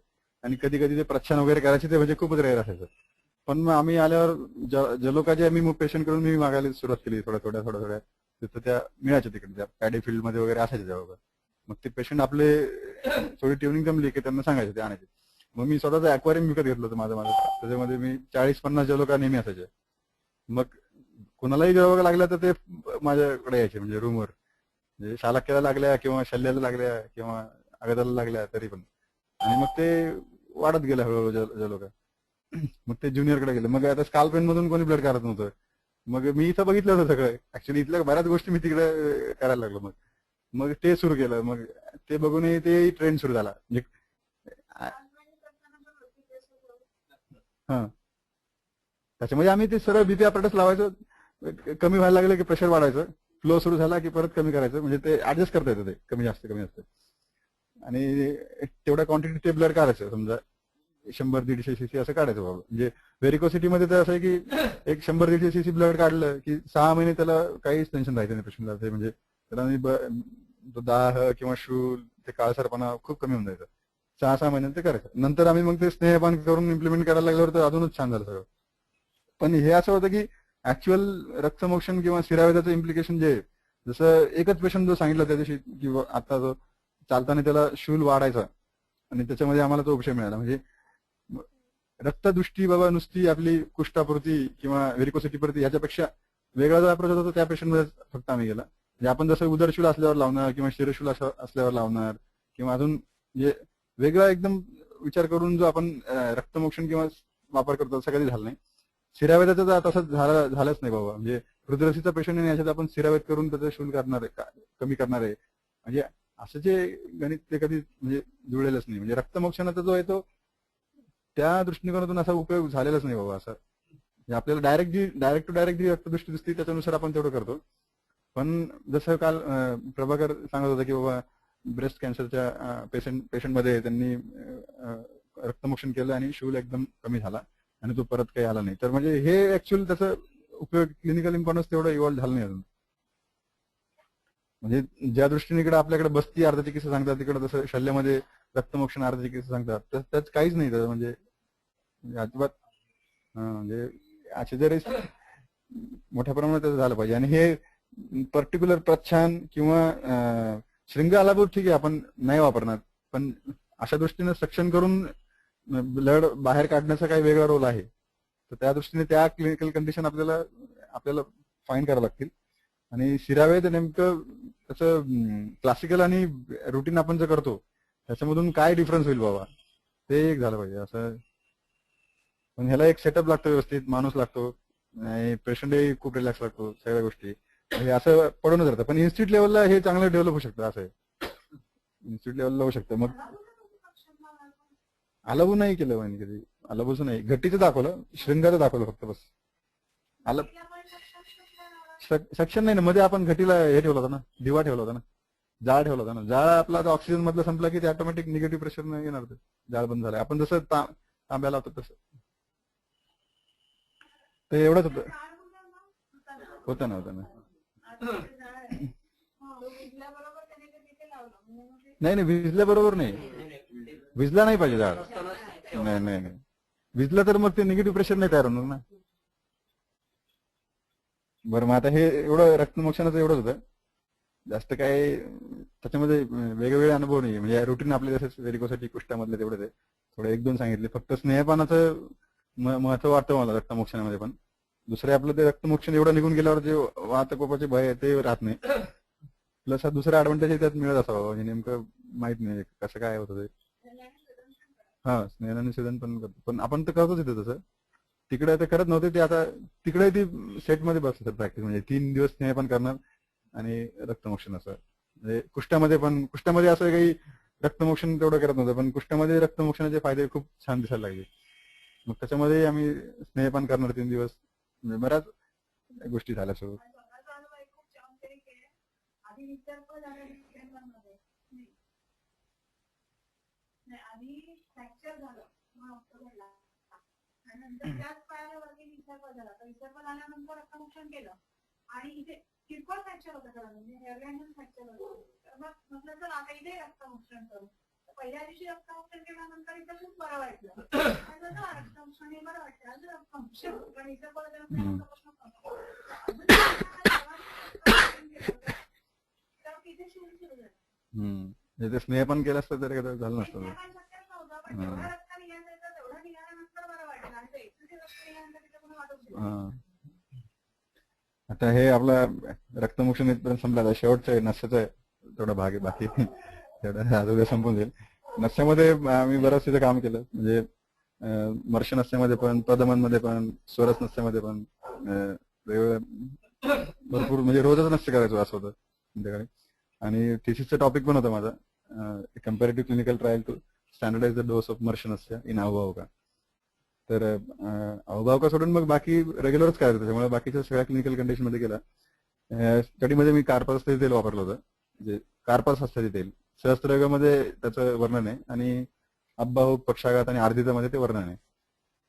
आणि कधी कधी ते प्रच्छन वगैरे करायचे, ते म्हणजे खूपच रेअर असायचं. पण मग आम्ही आल्यावर जलोकाचे आम्ही पेशंट करून मी मागायला सुरुवात केली थोड्या तिथं त्या मिळायच्या तिकडे त्या पॅडी फील्ड मध्ये वगैरे असायचे तेव्हा. मग ते पेशंट आपले थोडी ट्युनिंग जमली की त्यांना सांगायचे ते आणायचे. मग मी स्वतःच ऍक्वारियम विकत घेतलं होतं माझं, त्याच्यामध्ये मी 40-50 जलोका नेहमी असायचे. मग कुणालाही जलोका लागला तर ते माझ्याकडे यायचे, म्हणजे रूमवर, म्हणजे शालाक्याला लागल्या किंवा शल्याला लागल्या किंवा आगदाला लागल्या तरी पण. आणि मग ते वाढत गेलं हळूहळू जलोका. मग ते ज्युनियरकडे गेलं. मग आता स्काल पेन मधून कोणी ब्लड काढत नव्हतं. मग मी इथं बघितलं होतं सगळं, ऍक्च्युली इथल्या बऱ्याच गोष्टी मी तिकडे करायला लागलो. मग मग ते सुरू केलं. मग ते बघूनही ते ट्रेंड सुरू झाला. म्हणजे हा, त्याच्यामध्ये आम्ही ते सरळ बीपी अपरेटस लावायचो, कमी व्हायला लागलं की प्रेशर वाढायचं, फ्लो सुरू झाला की परत कमी करायचं, म्हणजे ते ऍडजस्ट करता येतं, ते कमी जास्त. आणि तेवढ्या क्वांटिटी ते ब्लड काढायचं, समजा 100-150 सीसी असं काढायचं बाबा. म्हणजे व्हेरिकोसिटी मध्ये तर असं आहे की एक 100-150 सीसी ब्लड काढलं की 6 महिने त्याला काहीच टेन्शन राहायचं नाही पेशंटला. ते म्हणजे त्याला तो दाह किंवा शूल, ते काळसरपणा खूप कमी होऊन जायचं. 6-6 महिन्यात ते करायचं. नंतर आम्ही मग ते स्नेहपान करून इम्प्लिमेंट करायला लागल्यावर तर अजूनच छान झालं सगळं. पण हे असं होतं की ऍक्च्युअल रक्तमोक्षण किंवा शिरावेदाचं इम्प्लिकेशन जे आहे, जसं एकच पेशंट जो सांगितलं त्या दिवशी की आता जो चालताना त्याला शूल वाढायचा, आणि त्याच्यामध्ये आम्हाला तो उपशय मिळाला. म्हणजे रक्तदृष्टी बाबा नुसती आपली कुष्ठापुरती किंवा व्हेरिकोसिटीपुरती याच्यापेक्षा वेगळा जो अप्रोच होता त्या पेशंटमध्ये फक्त आम्ही गेला. म्हणजे आपण जसं उदरशूल असल्यावर लावणार किंवा शिरशूल असल्यावर लावणार, किंवा अजून म्हणजे वेगळा एकदम विचार करून जो आपण रक्तमोक्षण किंवा वापर करतो तसं कधी झालं नाही. शिरावेदाचं तर तसं झालंच नाही बाबा. म्हणजे हृदयरसीचा पेशंट आहे, याच्यात आपण शिरावेद करून त्याचं शूल करणार आहे, कमी करणार आहे, म्हणजे असं जे गणित ते कधी म्हणजे जुळलेलंच नाही. म्हणजे रक्तमोक्षणाचा जो आहे तो त्या दृष्टिकोनातून असा उपयोग झालेलाच नाही बाबा. असं म्हणजे आपल्याला डायरेक्ट टू डायरेक्ट जी रक्तदृष्टी दिसते त्याच्यानुसार आपण तेवढं करतो. पण जसं काल प्रभाकर सांगत होता की बाबा ब्रेस्ट कॅन्सरच्या पेशंटमध्ये त्यांनी रक्तमोक्षण केलं आणि शूल एकदम कमी झाला आणि तो परत काही आला नाही. तर म्हणजे हे ऍक्च्युअली त्याचा उपयोग क्लिनिकल इम्पॉर्टन्स तेवढं इव्हॉल्व्ह झालं नाही अजून. म्हणजे ज्या दृष्टीने इकडे आपल्याकडे बस्ती अर्ध चिकित्सा सांगतात, तिकडे जसं शल्यमध्ये रक्तमोक्षण अर्ध चिकित्सा सांगतात, त्याच काहीच नाही त्याचं. म्हणजे अजिबात म्हणजे असे जरी मोठ्या प्रमाणात त्याचं झालं पाहिजे. आणि हे पर्टिक्युलर प्रच्छान किंवा शृंग आलाभूत ठीक आहे आपण नाही वापरणार, पण अशा दृष्टीने सक्शन करून ब्लड बाहेर काढण्याचा काही वेगळा रोल आहे, तर त्या दृष्टीने त्या क्लिनिकल कंडिशन आपल्याला फाईन करावं लागतील. आणि शिरावेद नेमकं त्याचं क्लासिकल आणि रुटीन आपण जे करतो त्याच्यामधून काय डिफरन्स होईल बाबा, ते एक झालं पाहिजे असं. पण ह्याला एक सेटअप लागतो, व्यवस्थित माणूस लागतो, आणि पेशंटही खूप रिलॅक्स लागतो, सगळ्या गोष्टी म्हणजे असं पडूनच राहतं. पण इन्स्टिट्यूट लेवलला हे चांगलं डेव्हलप होऊ शकतं, असं आहे. इन्स्टिट्यूट लेवलला होऊ शकतं. मग अलाबू नाही केलं म्हणजे कधी, अलाबूच नाही, घटीचं दाखवलं, शृंगाचं दाखवलं फक्त बस. आलं सेक्शन नाही ना मध्ये, आपण घटीला हे ठेवलं होतं ना, दिवा ठेवला होता ना, जाळ ठेवला होता ना. जाळ आपला ऑक्सिजन मधला संपला की ते ऑटोमॅटिक निगेटिव्ह प्रेशर नाही येणार, ते जाळ बंद झालाय. आपण जसं तांब्याला होतं तसं ते एवढंच होतं. होतं ना. नाही भिजल्याबरोबर नाही, भिजला नाही पाहिजे जाळ. नाही भिजला तर मग ते निगेटिव्ह प्रेशर नाही तयार होणार ना. बरं, मग आता हे एवढं रक्तमोक्षणाचं एवढंच होतं, जास्त काय त्याच्यामध्ये वेगवेगळे अनुभव नाही. म्हणजे रुटीन आपले जसं व्हेरिकोसाठी कुष्ठामधले तेवढेच आहे. थोडे 1-2 सांगितले फक्त. स्नेहपानाचं महत्व वाटतं मला रक्तमोक्षणामध्ये. पण दुसरे आपलं ते रक्तमोक्षण एवढं निघून गेल्यावर जे वातकोपाचे भय आहे ते राहत नाही. प्लस हा दुसरा ऍडव्हान्टेज त्यात मिळत असावा, म्हणजे नेमकं माहित नाही कसं काय होतं ते. हा, स्नेहाने सेदन पण करतो, पण आपण तर करतोच इथे तसं. तिकडे ते करत नव्हते ते, आता तिकडे ती सेटमध्ये बसतात प्रॅक्टिस. म्हणजे 3 दिवस स्नेहपान करणार आणि रक्तमोक्षण असं. म्हणजे कुष्ठामध्ये असं काही रक्तमोक्षण तेवढं करत नव्हतं, पण कुष्ठामध्ये रक्तमोक्षणाचे फायदे खूप छान दिसायला लागले. मग त्याच्यामध्ये आम्ही स्नेहपान करणार 3 दिवस, म्हणजे बऱ्याच गोष्टी झाल्या सोबत. झाला तर विसर्ग झाल्यानंतर रक्तमोक्षण केलं आणि इथे किरकोळ फ्रॅक्चर होतं खरं म्हणजे हेअरलँड फ्रॅक्चर होतं. तर मग म्हटलं तर आता इथे रक्तमोक्षण करू. पहिल्या दिवशी रक्तमोक्षण केल्यानंतर इथं खूप बरं वाटलं. रक्तमोक्षण हे बरं वाटतं आज रक्तमोक्षण पण इथं परत प्रश्न तर तिथे सुरू झालं. ते स्नेह पण केलं असतं तर झालं नसतं. आता हे आपलं रक्तमोक्षण इथपर्यंत संपलं. शेवटचं नस्याचा थोडा भाग आहे बाकी तेवढं अजून संपून जाईल. नस्यामध्ये आम्ही बरंच तिथं काम केलं म्हणजे मर्श नस्यामध्ये पण, प्रदमनमध्ये पण, स्वरस नस्यामध्ये पण वेगवेगळ्या भरपूर म्हणजे रोजच नस्य करायचो असं होतं संध्याकाळी. आणि थिसिसचा टॉपिक पण होता माझा comparative clinical trial to standardise the dose of मर्श नस्य इन अवभावका. तर अवभावका सोडून मग बाकी रेग्युलरच करायचं. त्याच्यामुळे बाकीच्या सगळ्या क्लिनिकल कंडिशन मध्ये गेला. स्टडीमध्ये मी कार्पास तेल वापरलं होतं. म्हणजे कार्पास असतं तेल सहस्त्रयोगामध्ये त्याचं वर्णन आहे आणि अब्बाहू, पक्षाघात आणि आर्दितामध्ये ते वर्णन आहे.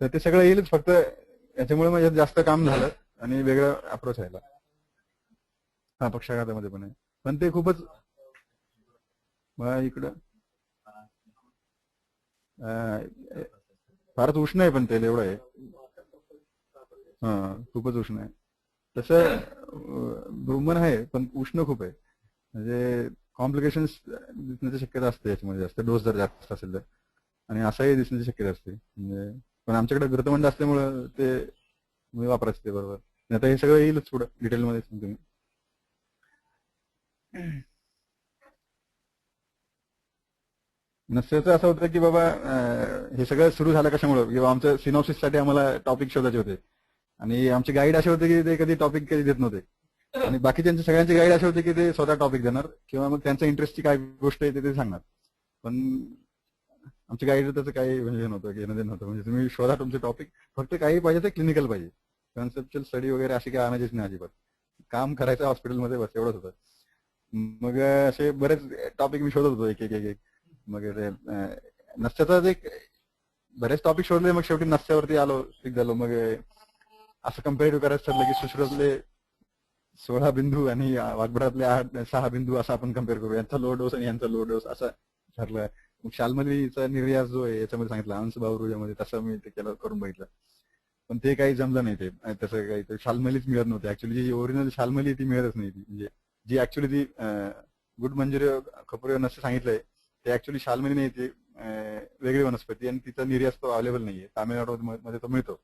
तर ते सगळं येईलच, फक्त याच्यामुळे माझ्यात जास्त काम झालं आणि वेगळं अप्रोच राहिला. हा पक्षाघातामध्ये पण आहे पण ते खूपच इकडं फारच उष्ण आहे पण तेल एवढं आहे. हा खूपच उष्ण आहे. तसं ब्रुमन आहे पण उष्ण खूप आहे. म्हणजे कॉम्प्लिकेशन्स दिसण्याची शक्यता असते याच्यामध्ये जास्त डोस जर जास्त असेल तर. आणि असंही दिसण्याची शक्यता असते. म्हणजे पण आमच्याकडे घृतमंड असल्यामुळं ते मी वापरायचं ते बरोबर. आता हे सगळं येईलच पुढं डिटेलमध्ये सांगतो मी. नस्याचं असं होतं की बाबा हे सगळं सुरू झालं कशामुळे किंवा आमच्या सिनॉप्सिससाठी आम्हाला टॉपिक शोधायचे होते आणि आमचे गाईड असे होते की ते कधी टॉपिक कधी देत नव्हते आणि बाकीच्यांचे सगळ्यांचे गाईड असे होते की ते स्वतः टॉपिक देणार किंवा मग त्यांच्या इंटरेस्टची काय गोष्ट आहे ते सांगणार. पण आमचे गाईड त्याचं काही म्हणजे नव्हतं की नव्हतं. म्हणजे तुम्ही शोधा तुमचे टॉपिक, फक्त काही पाहिजे तर क्लिनिकल पाहिजे. कन्सेप्च्युअल स्टडी वगैरे अशी काही आणायचीच नाही अजिबात. काम करायचं हॉस्पिटलमध्ये बस एवढंच होतं. मग असे बरेच टॉपिक मी शोधत होतो एक एक एक. मग ते नस्याचा एक बरेच टॉपिक शोधले. मग शेवटी नस्यावरती आलो, ठीक झालो. मग असं कम्पेअर करायचं ठरलं की सुश्रुतले 16 बिंदू आणि वाघबडातले 6 बिंदू असं आपण कम्पेअर करू. यांचा लो डोस आणि यांचा लो डोस असं ठरलं. मग शाल्मलीचा निर्यास जो आहे याच्यामध्ये सांगितलं अंश बावरूमध्ये, तसं मी ते केलं करून बघितलं. पण ते काही जमलं नाही. ते तसं काही शाल्मलीच मिळत नव्हते. ऍक्च्युली जी ओरिजिनल शाल्मली ती मिळतच नाही. ती म्हणजे जी ऍक्च्युली ती गुड मंजुरी खपरे नसं सांगितलंय ते ऍक्च्युली शाल्मली नाही. ती वेगळी वनस्पती आणि तिचा निर्यास तो अवेलेबल नाहीये. तामिळनाडूमध्ये तो मिळतो.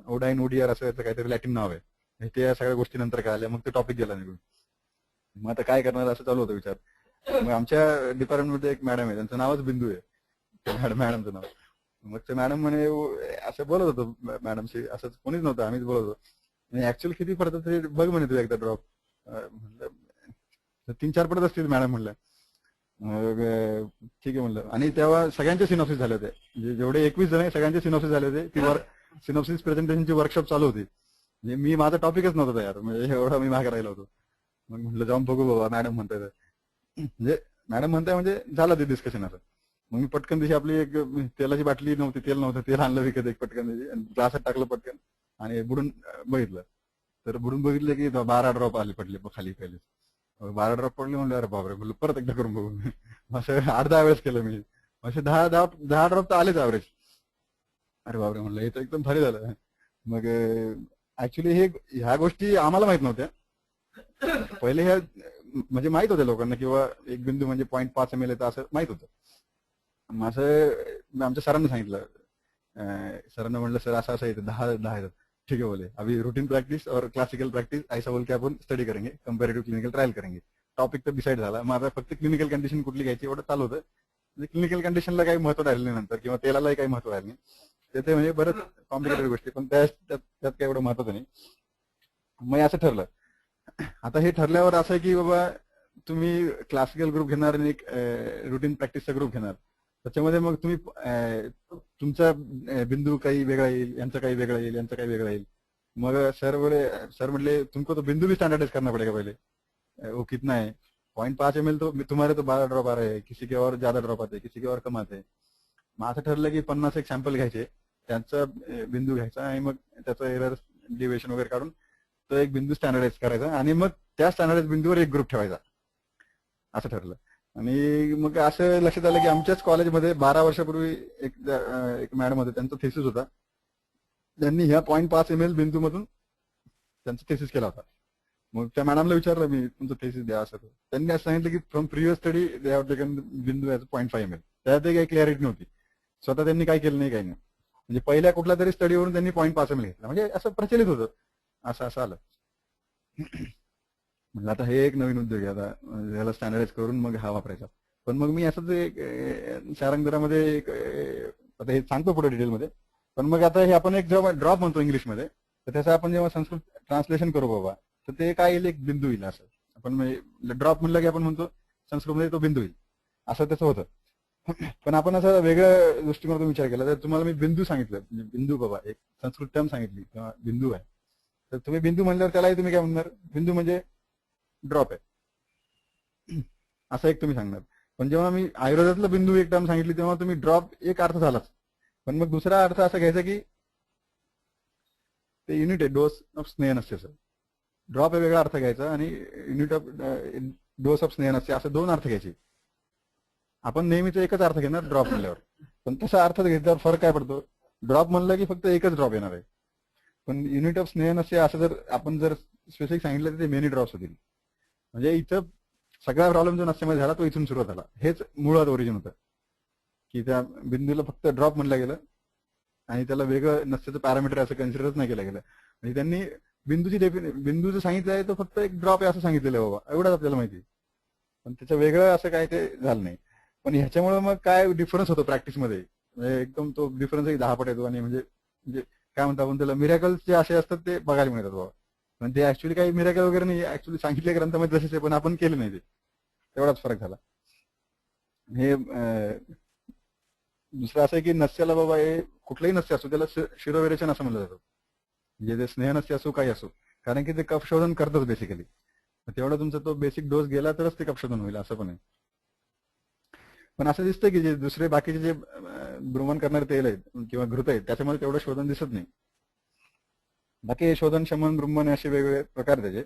ओडाईन ओडीआर असं याचं काहीतरी लॅटिन नाव आहे. ते या सगळ्या गोष्टी नंतर कळाल्या. मग ते टॉपिक गेला निघून. मग आता काय करणार असं चालू होतं विचार. मग आमच्या डिपार्टमेंटमध्ये एक मॅडम आहे, त्यांचं नावच बिंदू आहे. मॅडमचं नाव. मग ते मॅडम म्हणे असं बोलत होतो मॅडमशी, असंच कोणीच नव्हतं, आम्हीच बोलत होतो. ऍक्च्युअली किती पडतात ते बघ म्हणे तू एकदा ड्रॉप. म्हणलं 3-4 पडत असतील मॅडम म्हणलं. ठीक आहे म्हणलं. आणि तेव्हा सगळ्यांचे सिनॉप्सिस झाले होते. म्हणजे जेवढे 21 जण आहे सगळ्यांचे सिनॉप्सिस झाले होते. ती सिनॉप्सिस प्रेझेंटेशनची वर्कशॉप चालू होती. म्हणजे मी माझा टॉपिकच नव्हता तयार. म्हणजे एवढा मी मागे राहिलो होतो. मग म्हटलं जाऊन बघू बाबा मॅडम म्हणताय. म्हणजे मॅडम म्हणताय म्हणजे झालं ते डिस्कशन असं. मग मी पटकन दिवशी आपली एक तेलाची बाटली नव्हती, तेल नव्हतं, तेल आणलं विकत एक पटकन ग्लासात टाकलं पटकन आणि बुडून बघितलं. तर बुडून बघितलं की 12 ड्रॉप आले पडले खाली पहिले. 12 ड्रॉप पडले म्हणलं अरे बापरे. म्हणलं परत एकदा करून बघू. असं 8-10 वेळेस केलं मी. असे 10 ड्रॉप तर आलेच ॲव्हरेज. अरे बापरे म्हणलं हे तर एकदम भारी झालं. मग ऍक्च्युली ह्या गोष्टी आम्हाला माहित नव्हत्या. पहिले ह्या म्हणजे माहित होत्या लोकांना किंवा एक बिंदू म्हणजे 0.5 ml येतं असं माहित होतं. माझं आमच्या सरांना सांगितलं. सरांना म्हणलं सर असं असं येतं 10 येतात. ठीक है बोले अभी रूटीन प्रैक्टिस और क्लासिकल प्रैक्टिस ऐसा बोल के आपण स्टडी करेंगे, कंपॅरेटिव्ह क्लिनिकल ट्रायल करेंगे. टॉपिक तर डिसाईड झाला. माझा फक्त क्लिनिकल कंडिशन कुठली घ्यायची एवढं चालू होतं. म्हणजे क्लिनिकल कंडिशनला काही महत्व राहिलं नाही नंतर किंवा तेलालाही काही महत्व राहिलं नाही. ते म्हणजे बरंच कॉम्प्लिकेटेड गोष्टी पण त्यात काही एवढं महत्वाचं नाही. मग असं ठरलं. आता हे ठरल्यावर असं आहे की बाबा तुम्ही क्लासिकल ग्रुप घेणार आणि एक रुटीन प्रॅक्टिसचा ग्रुप घेणार. त्याच्यामध्ये मग तुम्ही तुमचा बिंदू काही वेगळा येईल, यांचा काही वेगळा येईल, यांचा काही वेगळा येईल. मग सर म्हटले तुमको तो बिंदू भी स्टैंडर्डाइज करना पड़ेगा पहले. वो कितना है 0.5 ml तो तुम्हारे तो 12 ड्रॉप आ रहे हैं, किसी के और ज्यादा ड्रॉप आते हैं, किसी के और कम आते हैं. मग असं ठरलं की 50 एक सॅम्पल घ्यायचे त्यांचा बिंदू घ्यायचा आणि मग त्याचं एरर डिव्हिएशन वगैरे काढून तो एक बिंदू स्टँडर्डाइज करायचा आणि मग त्या स्टँडर्डाइज बिंदूवर एक ग्रुप ठेवायचा असं ठरलं. आणि मग असं लक्षात आलं की आमच्याच कॉलेजमध्ये 12 वर्षापूर्वी एक मॅडम होते, त्यांचा थेसिस होता. त्यांनी ह्या 0.5 ml बिंदूमधून त्यांचा थेसिस केला होता. मग त्या मॅडमला विचारलं मी, तुमचं थेसिस द्या असं. त्यांनी असं सांगितलं की from previous study they have taken बिंदू ॲज 0.5 ml. त्यात काही क्लॅरिटी नव्हती. स्वतः त्यांनी काय केलं नाही, काही नाही. म्हणजे पहिल्या कुठल्या तरी स्टडीवरून त्यांनी 0.5 ml घेतला. म्हणजे असं प्रचलित होतं, असं आलं. म्हणजे आता हे एक नवीन उद्योग आहे, आता याला स्टँडर्डाइज करून मग हा वापरायचा. पण मग मी असंच एक सारंगधरामध्ये आता हे सांगतो पुढे डिटेलमध्ये. पण मग आता हे आपण एक जेव्हा ड्रॉप म्हणतो इंग्लिशमध्ये, तर त्याचं आपण जेव्हा संस्कृत ट्रान्सलेशन करू बाबा, तर ते काय येईल, एक बिंदू येईल. असं आपण ड्रॉप म्हणलं की आपण म्हणतो संस्कृतमध्ये तो बिंदू येईल, असं त्याचं होतं. पण आपण असं वेगळ्या दृष्टिकोनातून विचार केला तर तुम्हाला मी बिंदू सांगितलं, म्हणजे बिंदू बाबा एक संस्कृत टर्म सांगितली किंवा बिंदू आहे, तर तुम्ही बिंदू म्हणल्यावर त्यालाही तुम्ही काय म्हणणार, बिंदू म्हणजे ड्रॉप आहे असं एक तुम्ही सांगणार. पण जेव्हा मी आयुर्वेदातलं बिंदू एक टर्म सांगितली तेव्हा तुम्ही ड्रॉप एक अर्थ झालाच, पण मग दुसरा अर्थ असा घ्यायचा की ते युनिट आहे, डोस ऑफ स्नेह नसते. ड्रॉप हे वेगळा अर्थ घ्यायचा आणि युनिट ऑफ डोस ऑफ स्नेह नसते, असं 2 अर्थ घ्यायचे. आपण नेहमीच एकच अर्थ घेणार ड्रॉप म्हणल्यावर, पण तसा अर्थ घेतल्यावर फरक काय पडतो. ड्रॉप म्हणलं की फक्त एकच ड्रॉप येणार आहे, पण युनिट ऑफ स्नेह नसते असं जर आपण जर स्पेसिफिक सांगितलं तर ते मेनी ड्रॉप्स होतील. म्हणजे इथं सगळा प्रॉब्लेम जो नसल्यामध्ये झाला तो इथून सुरुवात झाला. हेच मुळात ओरिजिन होतं की त्या बिंदूला फक्त ड्रॉप म्हणलं गेलं आणि त्याला वेगळं नसत्याचं पॅरामीटर असं कन्सिडरच नाही केलं गेलं. म्हणजे त्यांनी बिंदूचं सांगितलं आहे तो फक्त एक ड्रॉप आहे असं सांगितलेलं आहे बाबा, एवढंच आपल्याला माहिती. पण त्याचं वेगळं असं काय ते झालं नाही. पण ह्याच्यामुळे मग काय डिफरन्स होतो प्रॅक्टिसमध्ये, म्हणजे एकदम तो डिफरन्सही 10 पट येतो. आणि म्हणजे काय म्हणतो आपण त्याला, मिरॅकल्स जे असे असतात ते बघायला मिळतात बाबा. पण ते ऍक्च्युली काही मिरॅकल वगैरे नाही, ऍक्च्युली सांगितले ग्रंथामध्ये तसेच आहे, पण आपण केले नाही ते, तेवढाच फरक झाला. हे दुसरं असं आहे की नस्याला बाबा हे कुठलंही नस्य असो त्याला शिरोविरेचन असं म्हणलं जातं. म्हणजे ते स्नेह नस्य असो काही असो, कारण की ते कफ शोधन करतच बेसिकली. तेवढा तुमचा तो बेसिक डोस गेला तरच ते कफ शोधन होईल, असं पण आहे. पण असं दिसतं की जे दुसरे बाकीचे जे भ्रमण करणारे तेल आहेत किंवा घृत आहेत त्याच्यामध्ये तेवढं शोधन दिसत नाही. बाकी शोधन, शमन, ब्रुम्हण असे वेगवेगळे प्रकार त्याचे,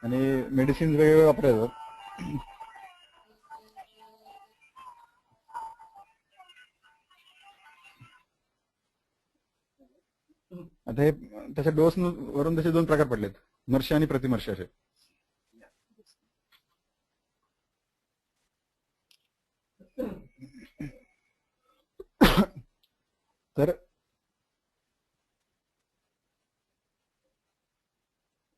आणि मेडिसिन वेगवेगळे वापरले जातात. आता हे त्याच्या डोस वरून त्याचे 2 प्रकार पडलेत, मर्श आणि प्रतिमर्श असे. तर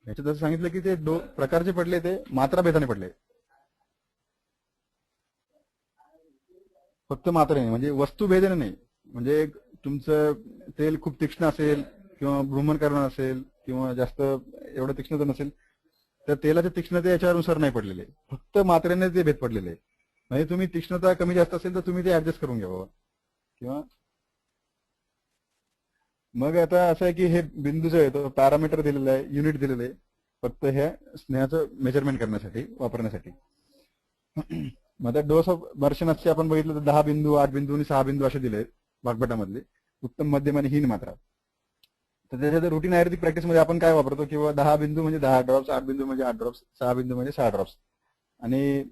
याच्यात जसं सांगितलं की ते प्रकारचे पडले ते मात्रा भेदाने पडले, फक्त मात्रेने, म्हणजे वस्तू भेदाने नाही. म्हणजे तुमचं तेल खूप तीक्ष्ण असेल किंवा भ्रूमण करणार असेल किंवा जास्त एवढं तीक्ष्ण नसेल तर तेलाच्या तीक्ष्णता याच्यानुसार नाही पडलेले, फक्त मात्रेने ते भेद पडलेले. म्हणजे तुम्ही तीक्ष्णता कमी जास्त असेल तर तुम्ही ते ऍडजस्ट करून घ्या बाबा. किंवा मग आता असं आहे की हे बिंदू जो आहे तो पॅरामीटर दिलेला आहे, युनिट दिलेलं आहे फक्त ह्या स्नेहाचं मेजरमेंट करण्यासाठी, वापरण्यासाठी. मग डोस ऑफ मर्शनसचे आपण बघितलं तर 10 बिंदू, 8 बिंदू आणि 6 बिंदू असे दिले वाग्भटामधले, उत्तम, मध्यम आणि हीन मात्रा. तर त्याच्यात रुटीन आयुर्वेदिक प्रॅक्टिसमध्ये आपण काय वापरतो किंवा 10 बिंदू म्हणजे 10 ड्रॉप्स, 8 बिंदू म्हणजे 8 ड्रॉप्स, 6 बिंदू म्हणजे 6 ड्रॉप्स. आणि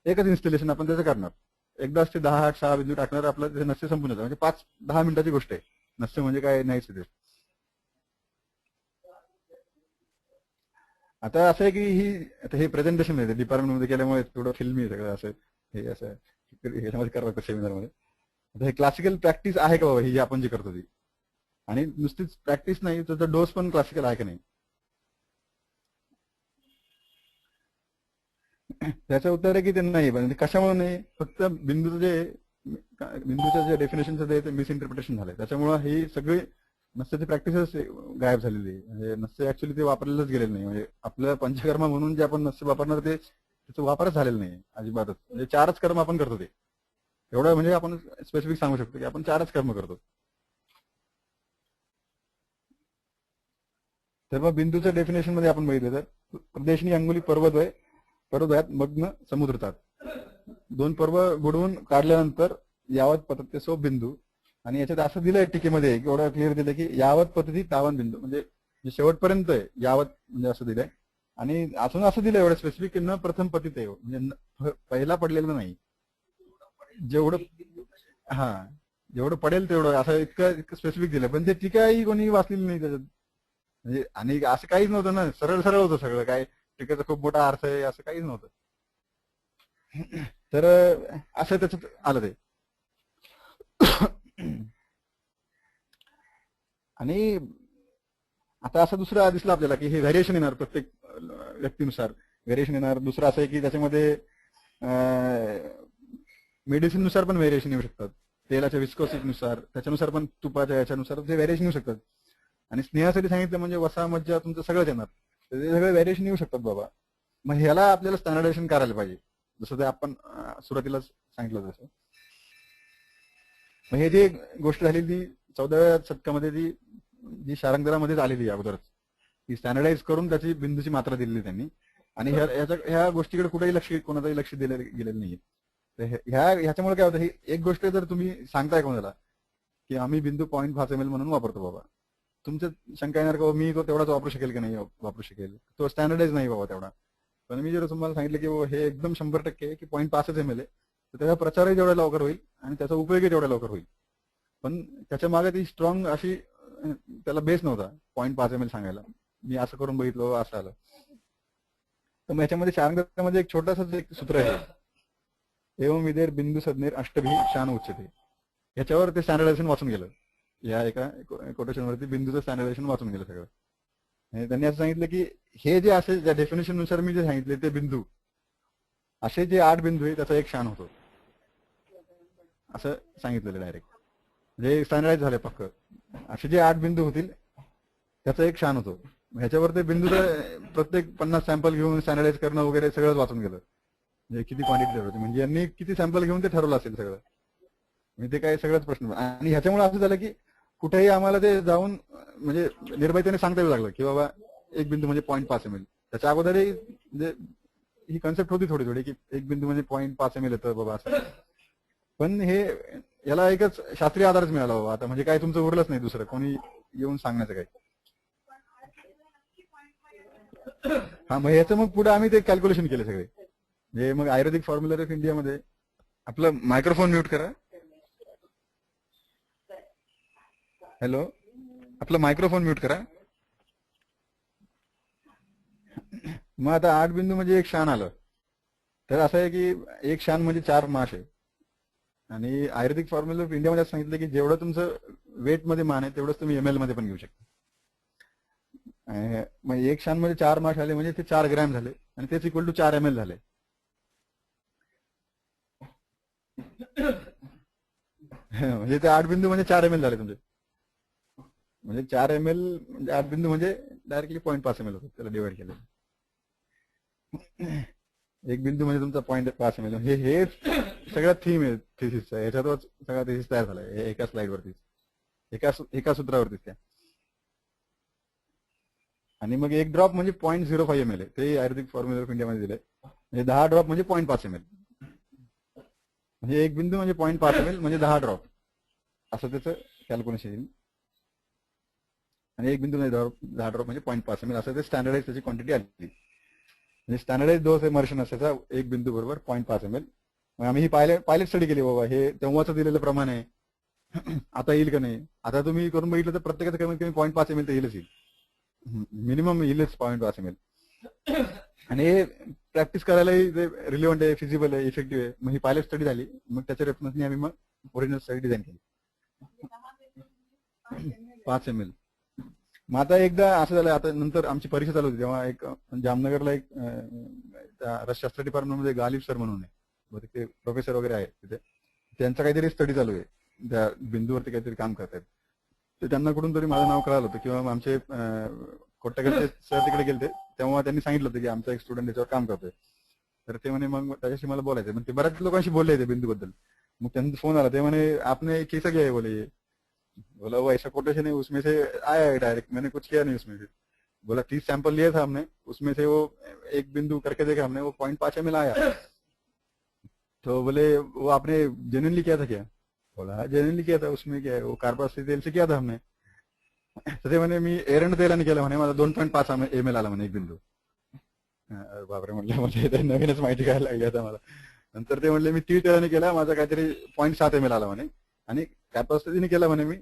एकच इन्स्टॉलेशन आपण त्याचं करणार, एकदाच ते 10, 8, 6 बिंदू टाकणार, आपलं ते नस्य संपून जातं. म्हणजे 5-10 मिनिटाची गोष्ट आहे. नस्य म्हणजे काय नाहीच ते. आता असं आहे की आता हे प्रेझेंटेशन आहे डिपार्टमेंटमध्ये केल्यामुळे थोडं फिल्मी आहे सगळं, असं हे असं ह्याच्यामध्ये करावं लागतं सेमिनारमध्ये. आता हे क्लासिकल प्रॅक्टिस आहे का बाबा ही जी आपण जी करतो ती, आणि नुसतीच प्रॅक्टिस नाही तर डोस पण क्लासिकल आहे का नाही. त्याचं उत्तर आहे की ते नाही. म्हणजे कशामुळे नाही, फक्त बिंदूचं जे डेफिनेशनचं ते मिसइंटरप्रिटेशन झालंय, त्याच्यामुळे ही सगळी नस्याची प्रॅक्टिसच गायब झालेली आहे. म्हणजे नस्य ऍक्च्युली ते वापरलेलंच गेलेलं नाही. म्हणजे आपलं पंचकर्म म्हणून जे आपण नस्य वापरणार ते त्याचं वापरच झालेलं नाही अजिबातच. म्हणजे 4च कर्म आपण करतो ते, एवढं म्हणजे आपण स्पेसिफिक सांगू शकतो की आपण 4च कर्म करतो. तेव्हा बिंदूच्या डेफिनेशन मध्ये आपण बघितलं तर प्रदेशनी अंगुली पर्वत आहे, पर्वत मग्न समुद्रतात. दोन पर्व बुडवून काढल्यानंतर यावत पतते सो बिंदू, आणि याच्यात असं दिलंय टीकेमध्ये एवढं क्लिअर दिलं की यावत पतती तावन बिंदू, म्हणजे जे शेवटपर्यंत आहे यावत म्हणजे असं दिलंय. आणि अजून असं दिलंय एवढं स्पेसिफिक न प्रथम पतित आहे, म्हणजे पहिला पडलेलं नाही. जेवढं हा जेवढं पडेल तेवढं असं इतकं इतकं स्पेसिफिक दिलं, पण ते टीकाही कोणी वाचलेली नाही त्याच्यात. म्हणजे आणि असं काहीच नव्हतं ना, सरळ सरळ होतं सगळं, काय टीकेचा खूप मोठा अर्थ आहे असं काहीच नव्हतं. तर असं त्याच्यात आलं ते. आणि आता असं दुसरं दिसलं आपल्याला की हे व्हेरिएशन येणार प्रत्येक व्यक्तीनुसार व्हेरिएशन येणार. दुसरं असं आहे की त्याच्यामध्ये मेडिसिन नुसार पण व्हेरिएशन येऊ शकतात, तेलाच्या विस्कोसिटीनुसार, त्याच्यानुसार पण तुपाच्या याच्यानुसार ते व्हेरिएशन येऊ शकतात. आणि स्नेहासाठी सांगितलं म्हणजे वसा मज्जा तुमचं सगळंच येणार, तर ते सगळे व्हेरिएशन येऊ शकतात बाबा. मग ह्याला आपल्याला स्टँडर्डायझेशन करायला पाहिजे, जसं ते आपण सुरुवातीला सांगितलं तसं. मग हे जी गोष्ट झाली ती 14व्या शतकामध्ये ती जी शारंगधरामध्येच आलेली आहे अगोदरच, ती स्टँडर्डाईज करून त्याची बिंदूची मात्रा दिलेली त्यांनी. आणि ह्या गोष्टीकडे कुठेही कोणाचंही लक्ष दिलं गेलेलं नाहीये. तर ह्याच्यामुळे काय होतं, ही एक गोष्ट जर तुम्ही सांगताय कोणाला की आम्ही बिंदू 0.5 ml म्हणून वापरतो बाबा, तुमचं शंका येणार का मी तो तेवढाच वापरू शकेल की नाही वापरू शकेल, तो स्टँडर्डाईज नाही बाबा तेवढा. पण मी जर तुम्हाला सांगितलं की हे एकदम 100% आहे की 0.5 ml आहे, तर त्याचा प्रचारही तेवढा लवकर होईल आणि त्याचा उपयोगही तेवढा लवकर होईल. पण त्याच्या मागे ती स्ट्रॉंग अशी त्याला बेस नव्हता 0.5 ml सांगायला. मी असं करून बघितलं असं आलं. तर मग याच्यामध्ये शारंगधरामध्ये एक छोटासा एक सूत्र आहे, एवं विधेर बिंदू सज्ञेर अष्टभी शान उच्चते. याच्यावर ते स्टँडर्डायझेशन वाचून गेलं, या एका कोटेशनवरती बिंदूचं स्टँडर्डायझेशन वाचून गेलं सगळं. आणि त्यांनी असं सांगितलं की हे जे असे ज्या डेफिनेशन नुसार मी जे सांगितले ते बिंदू, असे जे 8 बिंदू आहे त्याचा एक शान होतो, असं सांगितलेलं डायरेक्ट. म्हणजे स्टँडर्डाईज झाले पक्क, असे जे 8 बिंदू होतील त्याचा एक शान होतो. ह्याच्यावर ते बिंदू प्रत्येक 50 सॅम्पल घेऊन स्टँडर्डाईज करणं वगैरे सगळंच वाचून गेलं. म्हणजे किती क्वांटिटी होती, म्हणजे यांनी किती सॅम्पल घेऊन ते ठरवलं असेल सगळं. म्हणजे ते काय सगळंच प्रश्न. आणि ह्याच्यामुळे असं झालं की कुठेही आम्हाला ते जाऊन म्हणजे निर्भयतेने सांगता येऊ लागलं की बाबा एक बिंदू म्हणजे 0.5 ml. त्याच्या अगोदरही म्हणजे ही कन्सेप्ट होती थोडी थोडी की एक बिंदू म्हणजे 0.5 ml येतं बाबा असं. पण हे याला एकच शास्त्रीय आधारच मिळाला बाबा आता, म्हणजे काय तुमचं उरलंच नाही दुसरं कोणी येऊन सांगण्याचं काय. हा मग याचं मग पुढे आम्ही ते कॅल्क्युलेशन केले सगळे. म्हणजे मग आयुर्वेदिक फॉर्म्युलर ऑफ इंडियामध्ये आपलं मायक्रोफोन म्यूट करा. हॅलो, आपलं मायक्रोफोन म्यूट करा. मग आता 8 बिंदू म्हणजे एक शान आलं. तर असं आहे की एक शान म्हणजे 4 माश आहे. आणि आयुर्वेदिक फॉर्म्युला ऑफ इंडियामध्ये सांगितलं की जेवढं तुमचं वेट मध्ये मान आहे तेवढंच तुम्ही ml मध्ये पण घेऊ शकता. मग एक शान मध्ये 4 माश आले म्हणजे ते 4 ग्रॅम झाले आणि तेच इक्वल टू 4 ml झाले. म्हणजे ते 8 बिंदू म्हणजे 4 ml झाले तुमचे. म्हणजे 4 ml म्हणजे 8 बिंदू म्हणजे डायरेक्टली 0.5 ml होतं, त्याला डिवाइड केलं. एक बिंदू म्हणजे तुमचा 0.5 ml. हे सगळ्यात थीम आहे थिसिसचा, याच्यातच सगळा थिसिस तयार झालाय एका स्लाइड वरती, एका सूत्रावरतीच त्या. आणि मग एक ड्रॉप म्हणजे 0.05 ml आहे, ते आयुर्वेदिक फॉर्म्युला ऑफ इंडियामध्ये दिलंय. म्हणजे 10 ड्रॉप म्हणजे 0.5 ml. म्हणजे एक बिंदू म्हणजे 0.5 ml म्हणजे 10 ड्रॉप असं त्याचं कॅल्क्युलेशन येईल. आणि एक बिंदू म्हणजे 10 ड्रॉप म्हणजे 0.5 ml असं ते स्टँडर्डाइज त्याची क्वांटिटी आली. म्हणजे स्टँडर्डाइज डोस इमर्शन असायचा एक बिंदू बरोबर 0.5 ml. मग आम्ही ही पायलट स्टडी केली बाबा, हे तेव्हाच दिलेलं प्रमाण आहे, आता येईल का नाही. आता तुम्ही करून बघितलं तर प्रत्येकाचं कमीत कमी 0.5 ml तर येईलच येईल, मिनिमम येईलच 0.5 ml. आणि प्रॅक्टिस करायलाही ते रिलेव्हंट आहे, फिजिबल आहे, इफेक्टिव्ह आहे. मग ही पायलट स्टडी झाली, मग त्याच्या रेफरन्सने आम्ही मग ओरिजिनल स्टडी डिझाईन केली 5 ml. मग आता एकदा असं झालं, आता नंतर आमची परीक्षा चालू होती तेव्हा एक जामनगरला एक रसशास्त्र डिपार्टमेंटमध्ये गालिब सर म्हणून आहे, ते प्रोफेसर वगैरे आहेत तिथे, त्यांचा काहीतरी स्टडी चालू आहे, त्या बिंदूवरती काहीतरी काम करतायत. तर त्यांना कुठून तरी माझं नाव कळालं होतं किंवा आमचे कोट्टागडचे सर तिकडे गेले तेव्हा त्यांनी सांगितलं होतं की आमचा एक स्टुडंट याच्यावर काम करतोय. तर ते म्हणे मग त्याच्याशी मला बोलायचं, मग ते बऱ्याच लोकांशी बोलले ते बिंदूबद्दल. मग त्यांचा फोन आला, ते म्हणे आपने कैसा किया है बोले. बोला वो ऐसा कोटेशन है उसमें से आया है डायरेक्ट, मैंने कुछ किया नहीं उसमें से. बोला 30 सैंपल लिए था हमने, उसमें से वो एक बिंदु करके देखा हमने, वो 0.5 ml आया. तो बोले वो आपने जेन्युइनली किया था क्या? बोला हाँ जेन्युइनली किया था, उसमें क्या है, वो कार्पास तेल से किया था हमने. तर ते म्हणे मी एरंड तेलाने केलं म्हणे, माझा 2.5 ml आला म्हणे एक बिंदू. अरे बापरे म्हटलं, म्हणजे ते नवीनच माहिती काय लागली आता मला. नंतर ते म्हणले मी तीळ तेलाने केला, माझा काहीतरी 0.7 ml आला म्हणे, आणि कार्पास तेलाने केला म्हणे मी,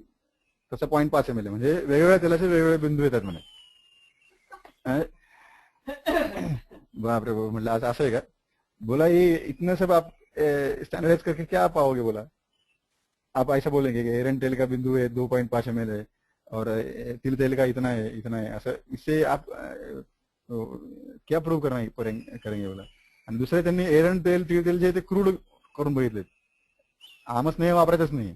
तसं 0.5 ml. म्हणजे वेगवेगळ्या तेलाचे वेगवेगळे बिंदू येतात म्हणे. बापरे बाप म्हटलं आज असं आहे का? बोला ये इतना सब आप स्टैंडर्डाइज करके क्या पाओगे? बोला आप ऐसा बोलेंगे कि एरन तेल का बिंदू है 2.5 ml है, और तिल तेल का इतना है असं, इससे आप क्या प्रूव्ह करेंगे बोला. आणि दुसरे त्यांनी एरन तेल तिळ तेल जे ते क्रूड करून बघितले, आमच नाही वापरायचंच नाही,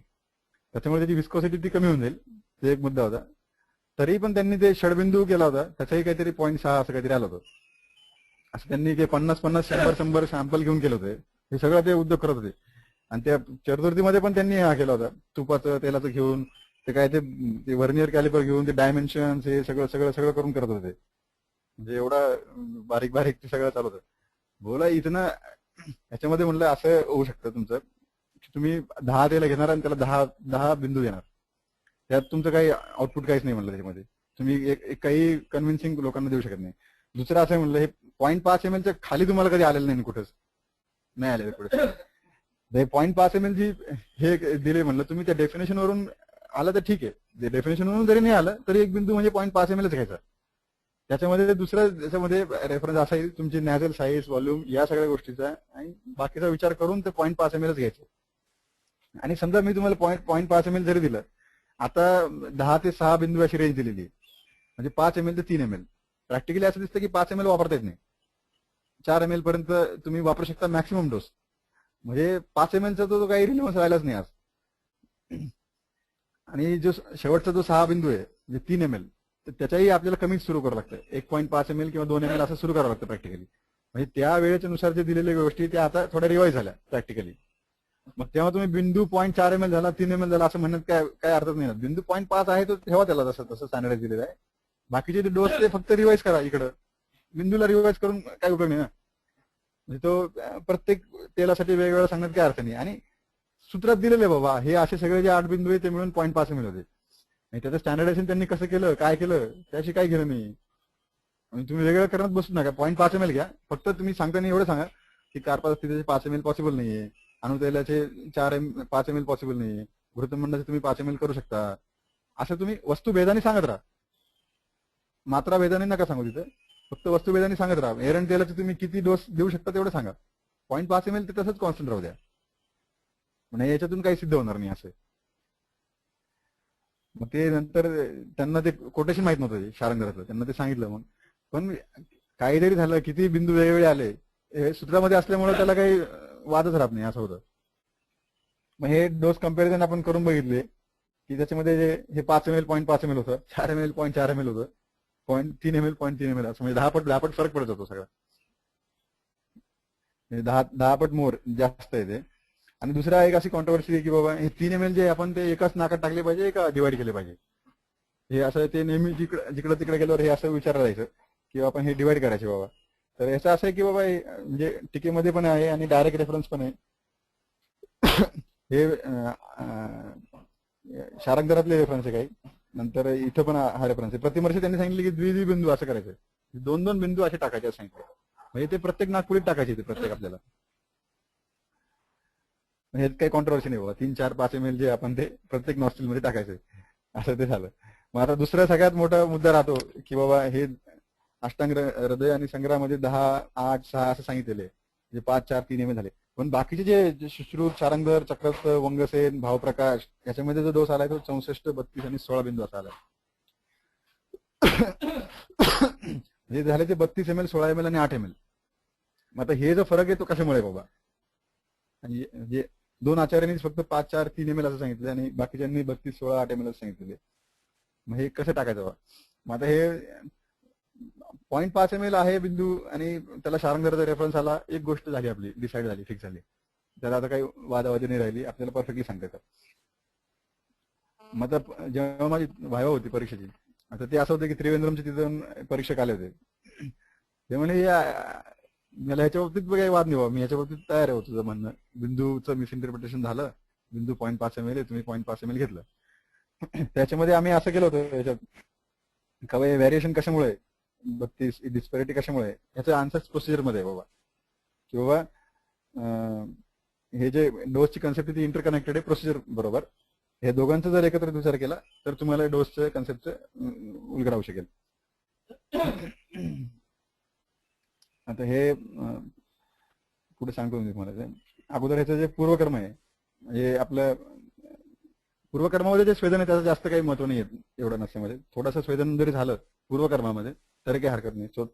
त्याच्यामुळे त्याची विस्कोसिटी ती कमी होऊन जाईल, ते एक मुद्दा होता. तरी पण त्यांनी ते षडबिंदू केला होता, त्याचाही काहीतरी 0.6 असं काहीतरी आलं होतं. असं त्यांनी ते 50-50 100-100 सॅम्पल घेऊन केलं होतं. हे सगळं ते उद्योग करत होते. आणि त्या चतुर्थीमध्ये पण त्यांनी हा केला होता, तुपाचं तेलाचं घेऊन ते काय ते व्हर्नियर कॅलिपर घेऊन ते डायमेन्शन हे सगळं सगळं सगळं करून करत होते. म्हणजे एवढा बारीक बारीक ते सगळं चालू होतं. बोला इथं याच्यामध्ये म्हणलं असं होऊ शकतं तुमचं की तुम्ही 10 तेल घेणार आणि त्याला 10 बिंदू देणार, त्यात तुमचं काही आउटपुट काहीच नाही म्हणलं त्याच्यामध्ये. तुम्ही काही कन्व्हिन्सिंग लोकांना देऊ शकत नाही. दुसरं असं म्हणलं, हे 0.5 ml खाली तुम्हाला कधी आलेलं नाही कुठंच नाही आलेलं कुठे. 0.5 ml जी हे दिले म्हणलं, तुम्ही त्या डेफिनेशन वरून आलं तर ठीक आहे, डेफिनेशन वरून जरी नाही आलं तरी एक बिंदू म्हणजे 0.5 ml घ्यायचा. त्याच्यामध्ये दुसरं त्याच्यामध्ये रेफरन्स असा आहे तुमची नॅझल साईज, व्हॉल्यूम या सगळ्या गोष्टीचा, आणि बाकीचा विचार करून ते 0.5 ml घ्यायचं. आणि समजा मी तुम्हाला 0.5 ml जरी दिलं, आता 10 ते 6 बिंदू अशी रेंज दिलेली आहे, म्हणजे 5 ml ते 3 ml. प्रॅक्टिकली असं दिसतं की 5 ml वापरता येत नाही, 4 ml पर्यंत तुम्ही वापरू शकता मॅक्सिमम डोस. म्हणजे 5 ml चा तो काही रिलेव्हन्स राहिलाच नाही आज. आणि जो शेवटचा जो 6 बिंदू आहे म्हणजे 3 ml, तर त्याच्याही आपल्याला कमीच सुरू करावं लागतं. 1.5 ml किंवा 2 ml असं सुरू करावं लागतं प्रॅक्टिकली. म्हणजे त्या वेळेच्या नुसार जे दिलेल्या गोष्टी त्या आता थोड्या रिवाईज झाल्या प्रॅक्टिकली. मग तेव्हा तुम्ही बिंदू 0.4 ml झाला, 3 ml झाला असं म्हणत काय अर्थच नाही. बिंदू 0.5 आहे तो ठेवा त्याला तसं स्टँडर्डाइज दिलेलं आहे. बाकीचे डोस ते फक्त रिवाईज करा, इकडं बिंदूला रिवाईज करून काय उपयोग नाही ना. म्हणजे तो प्रत्येक तेलासाठी वेगवेगळं सांगण्यात काय अर्थ नाही. आणि सूत्रात दिलेलं आहे बाबा, हे असे सगळे जे 8 बिंदू आहे ते मिळून 0.5 ml होते. आणि त्याचं स्टँडर्डायझेशन त्यांनी कसं केलं, काय केलं, त्याशी काय केलं नाही. आणि तुम्ही वेगळं करण्यात बसू नका. 0.5 ml घ्या. फक्त तुम्ही सांगताना एवढं सांगा की कार्पास तिथे 5 ml पॉसिबल नाहीये, अणुतेलाचे 5 ml पॉसिबल नाहीये, घृतमंडाचे तुम्ही 5 ml करू शकता. असं तुम्ही वस्तू भेदाने सांगत राहा, मात्रा भेदाने नका सांगू तिथं, फक्त वस्तू भेदाने सांगत राहा. एरंड तेलाचे तुम्ही किती डोस देऊ शकता तेवढं सांगा. 0.5 ml ते तसंच कॉन्स्टंट राहू द्या, म्हणजे याच्यातून काही सिद्ध होणार नाही असं. मग ते नंतर त्यांना ते कोटेशन माहित नव्हतं शारंगराचं, त्यांना ते सांगितलं. मग पण काही जरी झालं, किती बिंदू वेगवेगळे आले, हे सूत्रामध्ये असल्यामुळे त्याला काही वादच राहत नाही असं होतं. मग हे डोस कंपॅरिझन आपण करून बघितले की त्याच्यामध्ये हे 5 ml 0.5 ml होतं, 4 ml 0.4 ml होतं, 0.3 ml 0.3 ml असं, म्हणजे 10 पट फरक पडत होतो सगळा. 10 पट मोर जास्त आहे ते. आणि दुसरा एक अशी कॉन्ट्रोवर्सी आहे की बाबा हे 3 ml जे आपण ते एकाच नाकात टाकले पाहिजे का डिवाइड केले पाहिजे. हे असं ते नेहमी जिकडं तिकडे गेल्यावर हे असं विचारलं जायचं की आपण हे डिवाइड करायचे बाबा. तर याचं असं आहे की बाबा म्हणजे टीकेमध्ये पण आहे आणि डायरेक्ट रेफरन्स पण आहे. हे शारंगरातले रेफरन्स आहे काही, नंतर इथं पण हा रेफरन्स आहे. प्रतिवर्षी त्यांनी सांगितलं की द्विद्वी बिंदू असं करायचं, 2-2 बिंदू असे टाकायचे असं सांगितलं. म्हणजे ते प्रत्येक नागपुरीत टाकायचे ते प्रत्येक आपल्याला. हे काही कॉन्ट्रोवर्सी नाही बाबा, 3, 4, 5 ml जे आपण ते प्रत्येक नॉस्ट्रिल मध्ये टाकायचं असं ते झालं. मग आता दुसरा सगळ्यात मोठा मुद्दा राहतो की बाबा हे अष्टांग हृदय आणि संग्रहामध्ये 10, 8, 6 असं सांगितलेले, म्हणजे 5, 4, 3 ml झाले. पण बाकीचे जे सुश्रुत, शारंगर, चक्रस्थ, वंगसेन, भावप्रकाश याच्यामध्ये जो डोस आलाय तो 64, 32 आणि 16 बिंदू असा आलाय. म्हणजे झाले ते 32 ml, 16 ml आणि 8 ml. मग आता हे जो फरक आहे तो कशामुळे बाबा, आणि म्हणजे 2 आचार्यांनी फक्त 5, 4, 3 ml असं सांगितलं आणि बाकीच्यांनी 32, 16, 8 ml सांगितलेले. मग हे कसं टाकायचं बाबा. मग आता हे 0.5 ml आहे बिंदू आणि त्याला शारंगराचा रेफरन्स आला, एक गोष्ट झाली आपली, डिसाईड झाली, फिक्स झाली. त्याला आता काही वादावादी नाही राहिली, आपल्याला परफेक्टली सांगता येतात. मग आता जेव्हा माझी व्हायवा होती परीक्षेची, आता ते असं होतं की त्रिवेंद्रमचे तिथून परीक्षक आले होते. ते म्हणे मला ह्याच्या बाबतीत काही वाद नाही बाबा, मी ह्याच्या बाबतीत तयार आहे तुझं म्हणणं. बिंदूचं मिसइंटरप्रिटेशन झालं, बिंदू 0.5 ml आहे, तुम्ही 0.5 ml घेतलं. त्याच्यामध्ये आम्ही असं केलं होतं याच्यात का व्हॅरिएशन कशामुळे 32 डिस्पॅरिटी कशामुळे, याचं आन्सर प्रोसिजर मध्ये आहे बाबा, की बाबा हे जे डोसची कन्सेप्ट ती इंटरकनेक्टेड आहे प्रोसिजर बरोबर. हे दोघांचा जर एकत्रित विचार केला तर तुम्हाला डोसच्या कन्सेप्टचं उलगडा होऊ शकेल. आता हे पुढे सांगतो मी तुम्हाला. अगोदर ह्याचं जे पूर्वकर्म आहे, म्हणजे आपलं पूर्वकर्मामध्ये जे स्वेदन आहे त्याचं जास्त काही महत्व नाही येत एवढं नसल्यामध्ये. थोडंसं स्वेदन जरी झालं पूर्वकर्मामध्ये तरी काही हरकत नाही.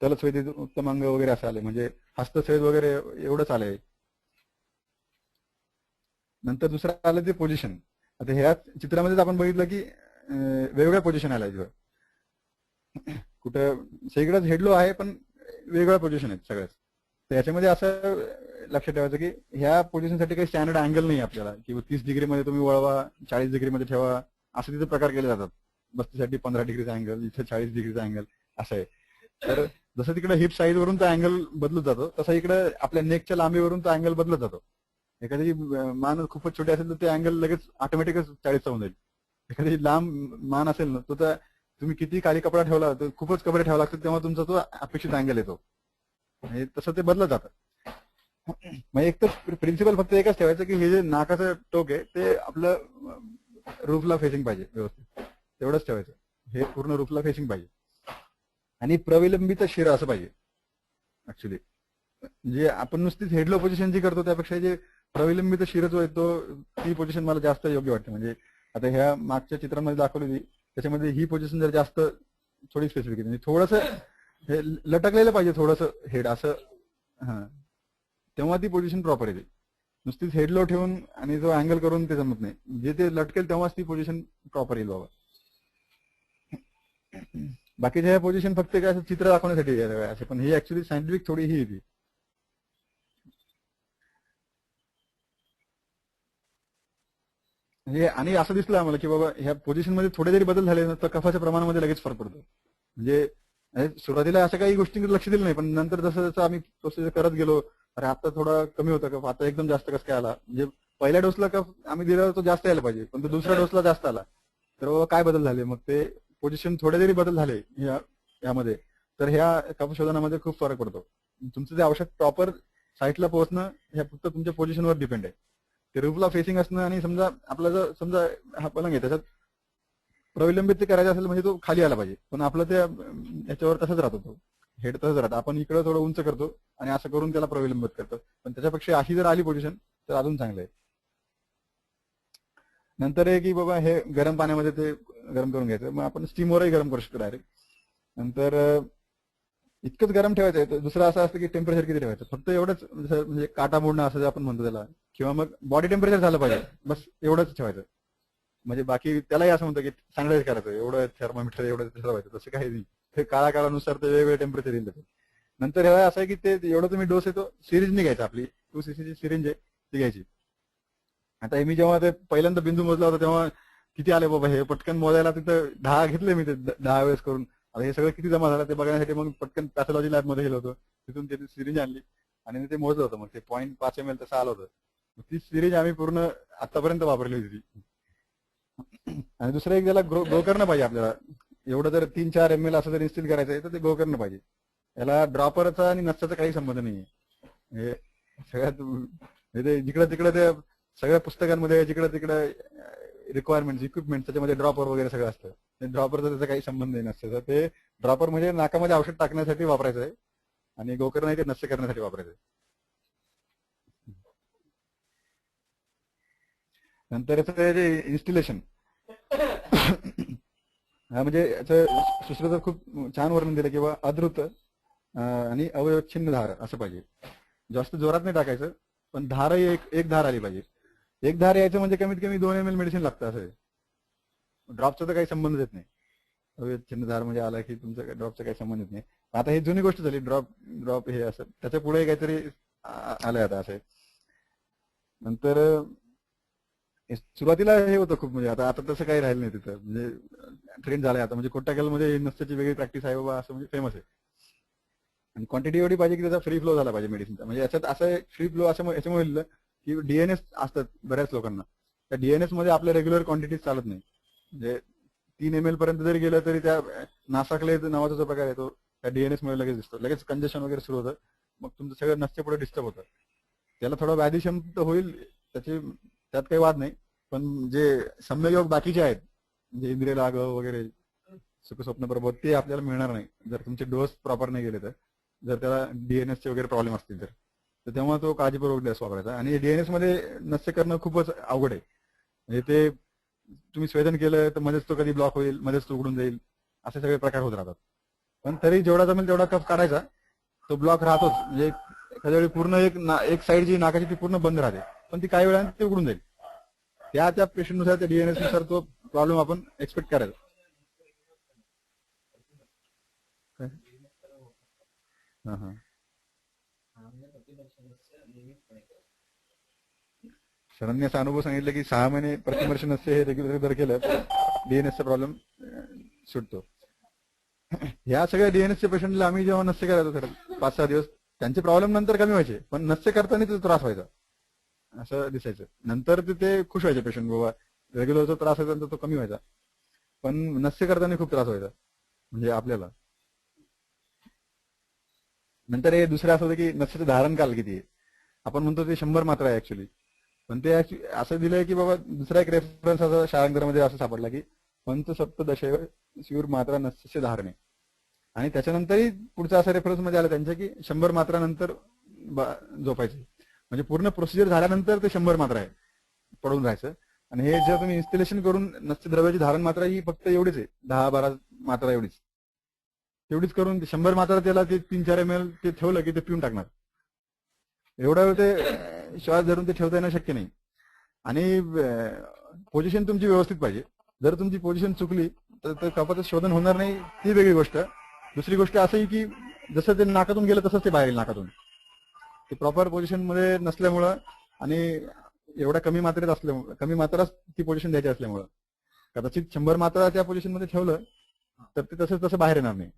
त्याला स्वेद उत्तम अंग वगैरे असं आले, म्हणजे हस्तस्वेद वगैरे एवढंच आलंय. नंतर दुसरं आलं ते पोझिशन. आता ह्या चित्रामध्येच आपण बघितलं की वेगवेगळ्या पोझिशन आल्या इथं. कुठं सगळीकडेच हेडलो आहे पण वेगवेगळ्या पोझिशन आहेत सगळ्याच. तर याच्यामध्ये असं लक्षात ठेवायचं की ह्या पोझिशनसाठी काही स्टँडर्ड अँगल नाही आपल्याला, की 30 डिग्रीमध्ये तुम्ही वळवा, 40 डिग्रीमध्ये ठेवा, असं तिथे प्रकार केले जातात. 32साठी 15 डिग्रीचा अँगल, इथे 40 डिग्रीचा अँगल असं आहे. तर जसं तिकडे हिप साईज वरून तो अँगल बदलत जातो, तसं इकडे आपल्या नेकच्या लांबीवरून तो अँगल बदलत जातो. एखादी मान खूपच छोटी असेल तर ते अँगल लगेच ऑटोमॅटिकच 40चा होऊन जाईल. एखादी लांब मान असेल ना, तो तर तुम्ही किती खाली कपडा ठेवला तर खूपच कपडे ठेवावा लागतात तेव्हा तुमचा तो अपेक्षित अँगल येतो. तसं ते बदलत जातं. मग एक तर प्रिन्सिपल फक्त एकच ठेवायचं की हे जे नाकाचं टोक आहे ते आपलं रूफला फेसिंग पाहिजे व्यवस्थित, तेवढंच ठेवायचं. हे पूर्ण रूफला फेसिंग पाहिजे आणि प्रविलंबित शिर असं पाहिजे. ऍक्च्युली जे आपण नुसतीच हेडलो पोझिशन जी करतो त्यापेक्षा जे प्रविलंबित शिर जो आहे तो ती पोझिशन मला जास्त योग्य वाटते. म्हणजे आता ह्या मागच्या चित्रांमध्ये दाखवलेली त्याच्यामध्ये ही पोझिशन जर जास्त थोडी स्पेसिफिक म्हणजे थोडंसं हे लटकलेलं पाहिजे थोडंसं हेड असं. हा, तेव्हा ती पोझिशन प्रॉपर येते. नुसतीच हेडलो ठेवून आणि जो अँगल करून ते जमत नाही. जे ते लटकेल तेव्हाच ती पोझिशन प्रॉपर येईल बाबा. बाकीच्या ह्या पोझिशन फक्त काय असं चित्र दाखवण्यासाठी असे, पण ही ऍक्च्युली सायंटिफिक थोडी ही येते. म्हणजे आणि असं दिसलं आम्हाला की बाबा ह्या पोझिशन मध्ये थोडे जरी बदल झाले ना तर कफाच्या प्रमाणामध्ये लगेच फरक पडतो. म्हणजे सुरुवातीला असं काही गोष्टींकडे लक्ष दिलं नाही, पण नंतर जसं जसं आम्ही प्रोसेस करत गेलो, अरे आता थोडा कमी होता कफ, आता एकदम जास्त कसं काय आला. म्हणजे पहिल्या डोसला कफ आम्ही दिला तो जास्त यायला पाहिजे, पण तो दुसऱ्या डोसला जास्त आला. तर बाबा काय बदल झाले, मग ते पोझिशन थोडे जरी बदल झाले यामध्ये तर ह्या कफ शोधनामध्ये खूप फरक पडतो. तुमचं जे औषध प्रॉपर साईटला पोहोचणं हे फक्त तुमच्या पोझिशनवर डिपेंड आहे. ते रूफला फेसिंग असणं आणि समजा आपला जर समजा हा पलंग आहे त्याच्यात प्रविलंबित ते करायचं असेल म्हणजे तो खाली आला पाहिजे, पण आपलं ते याच्यावर तसंच राहतो, तो हेड तसंच राहतं. आपण इकडं थोडं उंच करतो आणि असं करून त्याला प्रविलंबित करतो, पण त्याच्यापेक्षा अशी जर आली पोझिशन तर अजून चांगलं आहे. नंतर आहे की बाबा हे गरम पाण्यामध्ये ते गरम करून घ्यायचं. मग आपण स्टीमवरही गरम करू शकतो डायरेक्ट. नंतर इतकंच गरम ठेवायचं आहे. दुसरं असं असतं की टेम्परेचर किती ठेवायचं, फक्त एवढंच म्हणजे काटा मोडणं असं जे आपण म्हणतो त्याला, किंवा मग बॉडी टेम्परेचर झालं पाहिजे, बस एवढंच ठेवायचं. म्हणजे बाकी त्यालाही असं म्हणतं की चांगलंच करायचं, एवढं थर्मामीटर एवढं ठरवायचं, तसं काही नाही. ते काळानुसार ते वेगवेगळे टेम्परेचर येईल त्याचं. नंतर ह्याला असं आहे की ते एवढं तुम्ही डोस येतो सिरीजने घ्यायचा, आपली 2 cc ची सिरिंज आहे ती घ्यायची. आता मी जेव्हा ते पहिल्यांदा बिंदू मोजला होता तेव्हा किती आले बाबा, हे पटकन मोजायला तिथं 10 घेतले मी, ते 10 वेळेस करून. आता हे सगळं किती जमा झालं ते बघण्यासाठी मग पटकन पॅथॉलॉजी लॅबमध्ये गेलो होतो. तिथून ते सिरिंज आणली आणि ते मोजलं होतं. मग ते 0.5 ml तसं आलं होतं. ती सिरिंज आम्ही पूर्ण आतापर्यंत वापरली होती ती. आणि दुसरं एक त्याला ग्रो करणं पाहिजे आपल्याला. एवढं जर 3-4 ml असं जर इन्स्टिल करायचं आहे तर ते ग्रो करणं पाहिजे. याला ड्रॉपरचा आणि नसचा काही संबंध नाहीये. हे सगळ्यात म्हणजे जिकडं तिकडं ते सगळ्या पुस्तकांमध्ये जिकडं तिकडं रिक्वायरमेंट इक्विपमेंट त्याच्यामध्ये ड्रॉपर वगैरे सगळं असतं. ड्रॉपरचा त्याचा काही संबंध नाही नसतं. ते ड्रॉपर म्हणजे नाकामध्ये औषध टाकण्यासाठी वापरायचं आहे आणि गोकर्ण नाही ते नस्य करण्यासाठी वापरायचं आहे. नंतर याचं जे इन्स्टिलेशन हा म्हणजे याचं सुश्रुत खूप छान वर्णन दिलं किंवा अद्रुत आणि अवयवच्छिन्न धार असं पाहिजे. जास्त जोरात नाही टाकायचं, पण धारही एक धार आली पाहिजे. एक धार यायचं म्हणजे कमीत कमी 2 ml मेडिसिन लागतं असं. ड्रॉपचा तर काही संबंध येत नाही. अवयवच्छिन्न धार म्हणजे आला की तुमचा ड्रॉपचा काही संबंध येत नाही. आता ही जुनी गोष्ट झाली, ड्रॉप हे असं त्याच्या पुढे काहीतरी आलंय आता असं. नंतर सुरुवातीला हे होतं खूप, म्हणजे आता तसं काही राहिलं नाही तिथं. म्हणजे ट्रेंड झालाय आता, म्हणजे कोट्टाकल मध्ये नसत्याची वेगळी प्रॅक्टिस आहे बाबा असं म्हणजे फेमस आहे. आणि क्वांटिटी एवढी पाहिजे की त्याचा फ्री फ्लो झाला पाहिजे मेडिसिनचा. म्हणजे याच्यात असं फ्री फ्लो असं याच्यामुळे लिहिलं की डीएनएस असतात बऱ्याच लोकांना, त्या डीएनएस मध्ये आपल्या रेग्युलर क्वांटिटी चालत नाही. म्हणजे 3 ml पर्यंत जरी गेलं तरी त्या नासाकले नावाचा जो प्रकार आहे तो त्या डीएनएस मध्ये लगेच दिसतो, लगेच कंजेशन वगैरे सुरू होतं, मग तुमचं सगळं नसते पुढे डिस्टर्ब होतं. त्याला थोडा व्याधीक्षम तर होईल, त्याची त्यात काही वाद नाही, पण जे सम्ययोग बाकीचे आहेत म्हणजे इंद्रिय लाघव वगैरे सुख स्वप्न प्रबोध ते आपल्याला मिळणार नाही जर तुमचे डोस प्रॉपर नाही गेले तर. जर त्याला डीएनएसचे वगैरे प्रॉब्लेम असतील तर तेव्हा तो काळजीपूर्वक डोस वापरायचा. आणि डीएनएस मध्ये नस्य करणं खूपच अवघड आहे. म्हणजे ते तुम्ही स्वेदन केलं तर मध्येच तो कधी ब्लॉक होईल, मध्येच तो उघडून जाईल, असे सगळे प्रकार होत राहतात. पण तरी जेवढा जमेल तेवढा कफ काढायचा, तो ब्लॉक राहतोच. म्हणजे एखाद्या वेळी पूर्ण एक साईड जी नाकाची ती पूर्ण बंद राहते, पण ती काही वेळाने ते उघडून जाईल. त्या पेशंटनुसार त्या डीएनएस नुसार तो प्रॉब्लेम आपण एक्सपेक्ट करायचा. हा हा. सरांनी असा अनुभव सांगितलं की 6 महिने प्रतिवर्ष नसते हे रेग्युलर जर केलं तर डीएनएसचा प्रॉब्लेम सुटतो. ह्या सगळ्या डीएनएसच्या पेशंटला आम्ही जेव्हा नस्य करायचो सर 5-6 दिवस, त्यांचे प्रॉब्लेम नंतर कमी व्हायचे, पण नस्य करताना त्याचा त्रास व्हायचा असं दिसायचं. नंतर ते खुश व्हायचे पेशंट, बाबा रेग्युलरचा त्रास व्हायचा तर तो कमी व्हायचा, पण नस्य करताना खूप त्रास व्हायचा म्हणजे आपल्याला. नंतर हे दुसरं असं होतं की नस्याचं धारण काल किती आहे. आपण म्हणतो ते 100 मात्रा आहे ऍक्च्युली, पण ते असं दिलंय की बाबा दुसरा एक रेफरन्स असा शाळांतरामध्ये असं सापडला की पंचसप्तदशे शिवर मात्रा नस्यस्य धारणे. आणि त्याच्यानंतरही पुढचा असा रेफरन्स मध्ये आला त्यांच्या की 100 मात्रा नंतर झोपायचे. म्हणजे पूर्ण प्रोसिजर झाल्यानंतर ते 100 मात्रा आहे पडून राहायचं. आणि हे जर तुम्ही इन्स्टॉलेशन करून नस्य द्रव्याची धारण मात्रा ही फक्त एवढीच आहे, 10-12 मात्रा एवढीच करून 100 मात्रा त्याला ते 3-4 ml ते ठेवलं की ते पिऊन टाकणार. एवढा वेळ ते श्वास धरून ते ठेवता येणं शक्य नाही. आणि पोझिशन तुमची व्यवस्थित पाहिजे. जर तुमची पोझिशन चुकली तर कफाचं शोधन होणार नाही, ती वेगळी गोष्ट. दुसरी गोष्ट असंही की जसं ते नाकातून गेलं तसंच ते बाहेर येईल नाकातून. ते प्रॉपर पोझिशन मध्ये नसल्यामुळं आणि एवढ्या कमी मात्रेत असल्यामुळे, कमी मात्राच ती पोझिशन द्यायची असल्यामुळं कदाचित 100 मात्रा त्या पोझिशन मध्ये ठेवलं तर ते तसं बाहेर येणार नाही.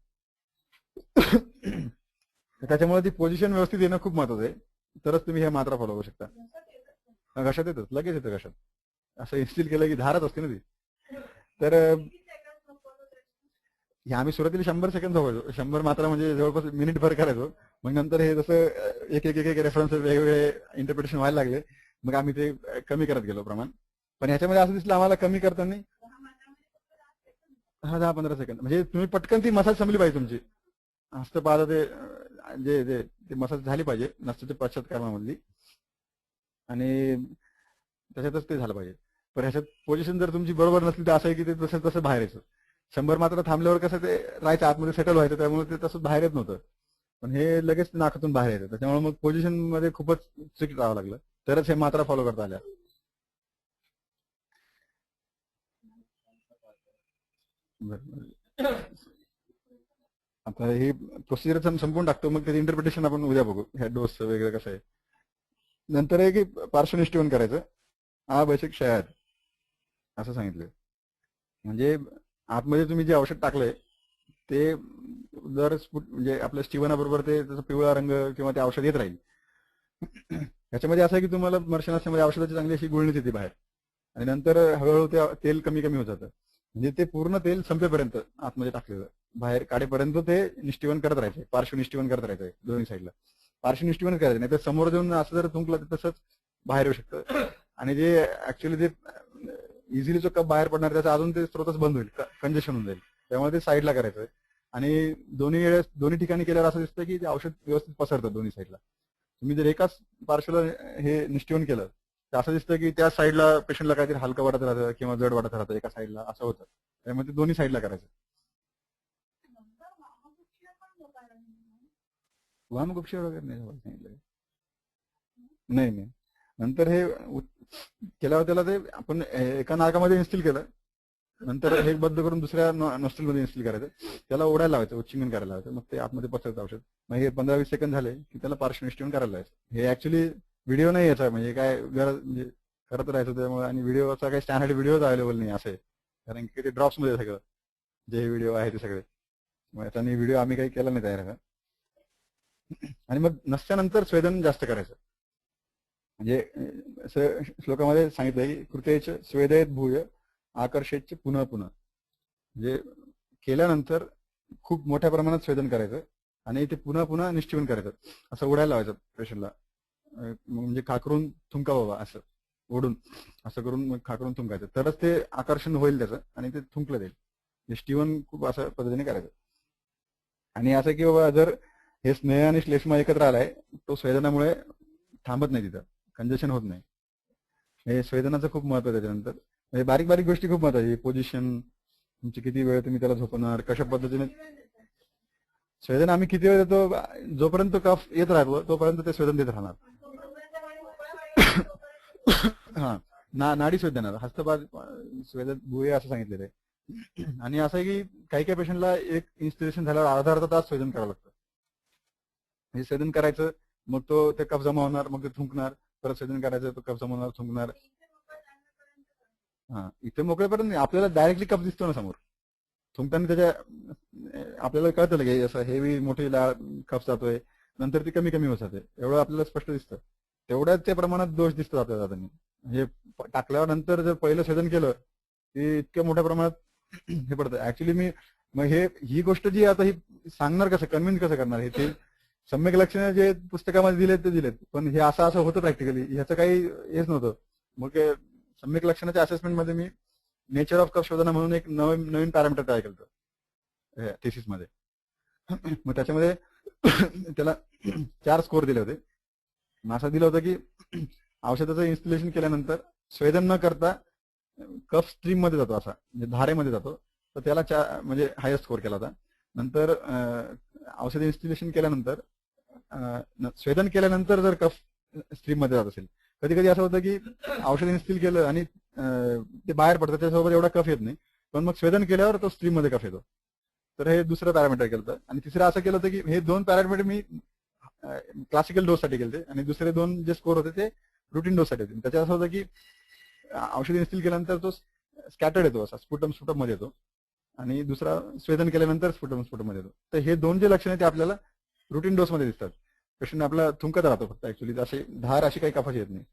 त्याच्यामुळे ती पोझिशन व्यवस्थित येणं खूप महत्वाचं आहे, तरच तुम्ही ह्या मात्रा फॉलो करू शकता. घशात येतच, लगेच येतं घशात. असं इन्स्टिल केलं की धारच असते ना ती. तर हे आम्ही सुरुवातीला 100 सेकंद झोपायचो. 100 मात्रा म्हणजे जवळपास मिनिटभर करायचो. मग नंतर हे जसं एक रेफरन्स वेगवेगळे इंटरप्रिटेशन व्हायला लागले, मग आम्ही ते कमी करत गेलो प्रमाण. पण ह्याच्यामध्ये असं दिसलं आम्हाला कमी करताना 10-15 सेकंद. म्हणजे तुम्ही पटकन ती मसाज संपली पाहिजे तुमची. हस्तपाद ते जे मसाज झाली पाहिजे नसते पश्चात्कर्मामधली, आणि त्याच्यातच ते झालं पाहिजे. पण ह्याच्यात पोझिशन जर तुमची बरोबर नसली तर असं आहे की ते तसं बाहेर यायचं. 100 मात्र थांबल्यावर कसं ते राहायचं आतमध्ये सेटल व्हायचं, त्यामुळे ते तसं बाहेर येत नव्हतं. पण हे लगेच नाकातून बाहेर येतं, त्याच्यामुळे मग पोझिशन मध्ये खूपच स्ट्रिक्ट राहावं लागलं, तरच हे मात्रा फॉलो करता आल्या. आता हे प्रोसिजर संपून टाकतो, मग त्याचं इंटरप्रिटेशन आपण उद्या बघू. ह्या डोस वगैरे कसं आहे. नंतर आहे की पार्श्वनिष्ठीवन करायचं, आवश्यक क्षयात असं सांगितलं. म्हणजे आतमध्ये तुम्ही जे औषध टाकलंय ते दर म्हणजे आपल्या स्टीवनाबरोबर ते त्याचा पिवळा रंग किंवा ते औषध येत राहील. याच्यामध्ये असं आहे की तुम्हाला मर्शनामध्ये औषधाची चांगली अशी गुळणीच येते बाहेर, आणि नंतर हळूहळू ते तेल कमी कमी होत जातं. म्हणजे ते पूर्ण तेल संपेपर्यंत आतमध्ये टाकलेलं बाहेर काढेपर्यंत ते निष्ठीवन करत राहायचं, पार्श्वनिष्ठीवन करत राहायचं दोन्ही साईडला. पार्श्वनिष्ठीवन करायचं, नाही तर समोर जाऊन असं जर थुंकलं तर तसंच बाहेर येऊ शकतं. आणि जे ऍक्च्युली ते इझिली जो कप बाहेर पडणार त्याचा अजून ते स्रोतच बंद होईल, कंजेशन होऊन जाईल. त्यामुळे ते साईडला करायचं. आणि दोन्ही ठिकाणी केल्यावर असं दिसतं की ते औषध व्यवस्थित पसरतं दोन्ही साईडला. तुम्ही जर एकाच पार्श्वला हे निष्ठीवन केलं तर असं दिसतं की त्या साईडला पेशंटला काहीतरी हलकं वाटत राहतं किंवा जड वाटत राहतं एका साईडला, असं होतं. त्यामुळे ते दोन्ही साईडला करायचं. वामकुक्षी वगैरे नाही सांगितलं, नाही. नंतर हे केल्यावर त्याला ते आपण एका नाकामध्ये इन्स्टिल केलं, नंतर हे बंद करून दुसऱ्या नॉस्ट्रिलमध्ये इन्स्टिल करायचं, त्याला ओढायला लावायचं, उच्चिंगन करायला लावायचं, मग ते आतमध्ये पसरतं औषध. मग हे 15-20 सेकंद झाले की त्याला पार्श्वनिष्ठीवन करायला लावायचं. हे ऍक्च्युली व्हिडिओ नाही याचा, म्हणजे काय गरज म्हणजे करत राहायचं त्यामुळे. आणि व्हिडिओचा काही स्टँडर्ड व्हिडिओ अवेलेबल नाही असं आहे, कारण की ते ड्रॉप्स मध्ये सगळं जे व्हिडिओ आहे ते सगळे. मग याचा व्हिडिओ आम्ही काही केला नाही तयार. आणि मग नसल्यानंतर स्वेदन जास्त करायचं. म्हणजे असं श्लोकामध्ये सांगितलंय की कृतेच स्वेदयत भूय आकर्षेच पुन्हा पुन्हा. म्हणजे केल्यानंतर खूप मोठ्या प्रमाणात स्वेदन करायचं आणि ते पुन्हा पुन्हा निष्ठीवन करायचं. असं ओढायला लावायचं पेशंटला, म्हणजे खाकरून थुंका बाबा असं ओढून, असं करून मग खाकरून थुंकायचं, तरच ते आकर्षण होईल त्याचं आणि ते थुंकलं जाईल. निष्ठीवन खूप अशा पद्धतीने करायचं. आणि असं की बाबा जर हे स्नेह आणि श्लेष्मा एकत्र आलाय, तो स्वेदनामुळे थांबत नाही, तिथं कंजेशन होत नाही. हे स्वेदनाचं खूप महत्व आहे. त्याच्यानंतर म्हणजे बारीक बारीक गोष्टी खूप महत्वाची. पोझिशन तुमची, किती वेळ तुम्ही त्याला झोपणार, कशा पद्धतीने स्वेदन आम्ही किती वेळ देतो, जोपर्यंत कफ येत राहतो तोपर्यंत ते स्वेदन देत राहणार. हा, नाडी स्वेदन, हस्तपाद स्वेदन भुये असं सांगितलेलं आहे. आणि असं आहे की काही काही पेशंटला एक इन्स्टिट्यूशन झाल्यावर अर्धा अर्धा तास स्वेदन करावं लागतं. हे स्वेदन करायचं, मग तो ते कफ जमा होणार, मग ते थुंकणार, परत स्वेदन करायचं, तो कफ जमा होणार, थुंकणार. हा, इथे मोकळेपर्यंत आपल्याला डायरेक्टली कफ दिसतो ना समोर, थुंकताना त्याच्या आपल्याला कळतं की असं हेवी मोठी लाळ कफ जातोय, नंतर ती कमी कमी होत जाते, एवढं आपल्याला स्पष्ट दिसतं. तेवढ्याच त्या प्रमाणात दोष दिसतात आपल्याला जाताना. हे टाकल्यावर नंतर जर पहिलं सेवन केलं की इतक्या मोठ्या प्रमाणात हे पडतं. ऍक्च्युली मी मग ही गोष्ट जी आता ही सांगणार कसं, कन्व्हिन्स कसं करणार, हे ते सम्यक लक्षणं जे पुस्तकामध्ये दिलेत ते दिलेत, पण हे असं असं होतं प्रॅक्टिकली, ह्याचं काही हेच नव्हतं. मग सम्यक लक्षणाच्या असेसमेंटमध्ये मी नेचर ऑफ कफ शोधना म्हणून एक नवीन पॅरामीटर तयार केलं थेसिस मध्ये. मग त्याच्यामध्ये त्याला 4 स्कोर दिले होते. मग असं दिलं होतं की औषधाचं इन्स्टॉलेशन केल्यानंतर स्वेदन न करता कफ स्ट्रीम मध्ये जातो, असा म्हणजे धारेमध्ये जातो, तर त्याला म्हणजे हायस्ट स्कोर केला होता. नंतर औषध इन्स्टॉलेशन केल्यानंतर स्वेदन केल्यानंतर जर कफ स्ट्रीम मध्ये जात असेल, कधी कधी असं होतं की औषध इन्स्टॉल केलं आणि ते बाहेर पडतं, त्याच्यासोबत एवढा कफ येत नाही, पण मग स्वेदन केल्यावर तो स्ट्रीम मध्ये कफ येतो. तर हे दुसरं पॅरामीटर केलं होतं. आणि तिसरं असं केलं होतं की हे 2 पॅरामीटर मी क्लासिकल डोस साठी केले, आणि दुसरे 2 जे स्कोर होते ते रुटीन डोस साठी होते. त्याच्यात असं होतं की औषध इन्स्टॉल केल्यानंतर तो स्कॅटर्ड येतो, असा स्फुटम मध्ये येतो, आणि दुसरा स्वेदन केल्यानंतर स्फुटम मध्ये येतो. तर हे 2 जे लक्षण आहेत ते आपल्याला रुटीन डोस मध्ये दिसतात. पेशंट आपला थुंकत राहतो फक्त, ऍक्च्युली असे धार अशी काही कफाची येत नाही.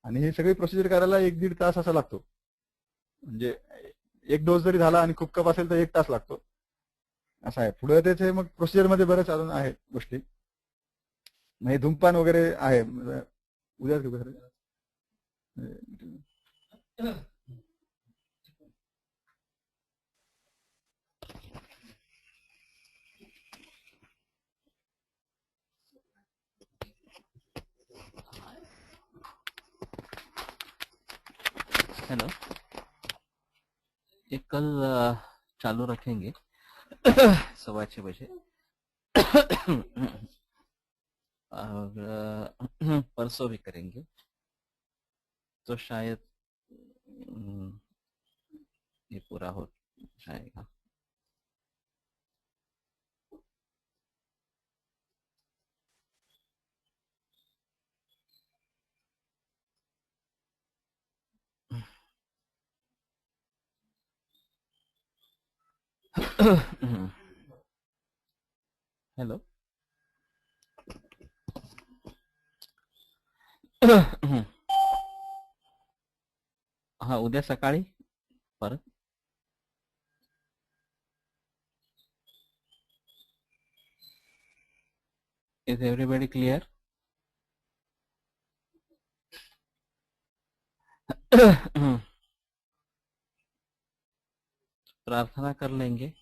आणि ही सगळी प्रोसिजर करायला 1-1.5 तास असा लागतो. म्हणजे एक डोस जरी झाला आणि खूप कफ असेल तर 1 तास लागतो, असं आहे. पुढे त्याचे मग प्रोसिजर मध्ये बरेच अजून आहेत गोष्टी. म्हणजे धूमपान वगैरे आहे, उद्याच घेऊ सर. हेलो, ये कल चालू रखेंगे 6:15 बजे और परसों भी करेंगे, तो शायद ये पूरा हो जाएगा. हेलो. हा, उद्या सकाळी परत. Is everybody clear? प्रार्थना कर लेंगे.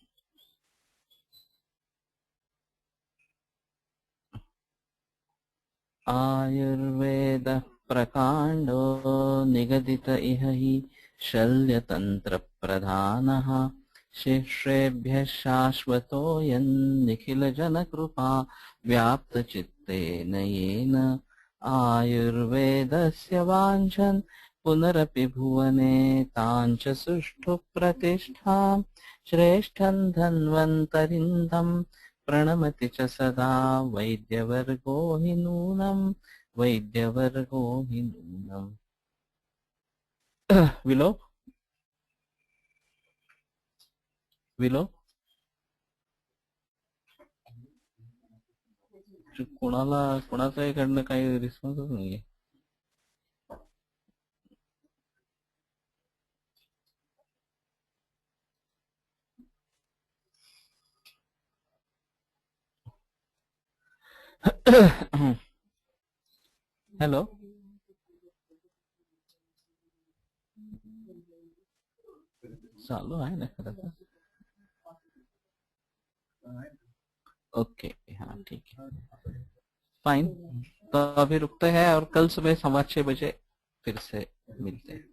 आयुर्वेद प्रकांडो निगदित इह हि शल्यतंत्र प्रधानः शिष्येभ्यः शाश्वतोऽयं निखिल जन कृपा व्याप्त चित्तेन येन आयुर्वेदस्य वाञ्छन् पुनरपि भुवने ताञ्च सुष्ठु प्रतिष्ठां श्रेष्ठं धन्वन्तरिन्दम् प्रणमति च सदा वैद्यवर्गो हि नूनम् वैद्यवर्गो हि नूनम्. विलोप कोणाचा इकडनं काही रिस्पॉन्सच नाहीये. हॅलो, चालू आहे ना खरं तर. ओके, हाँ ठीक है, फाइन. तो अभी रुकते हैं और कल सुबह 6:15 बजे फिर से मिलते हैं.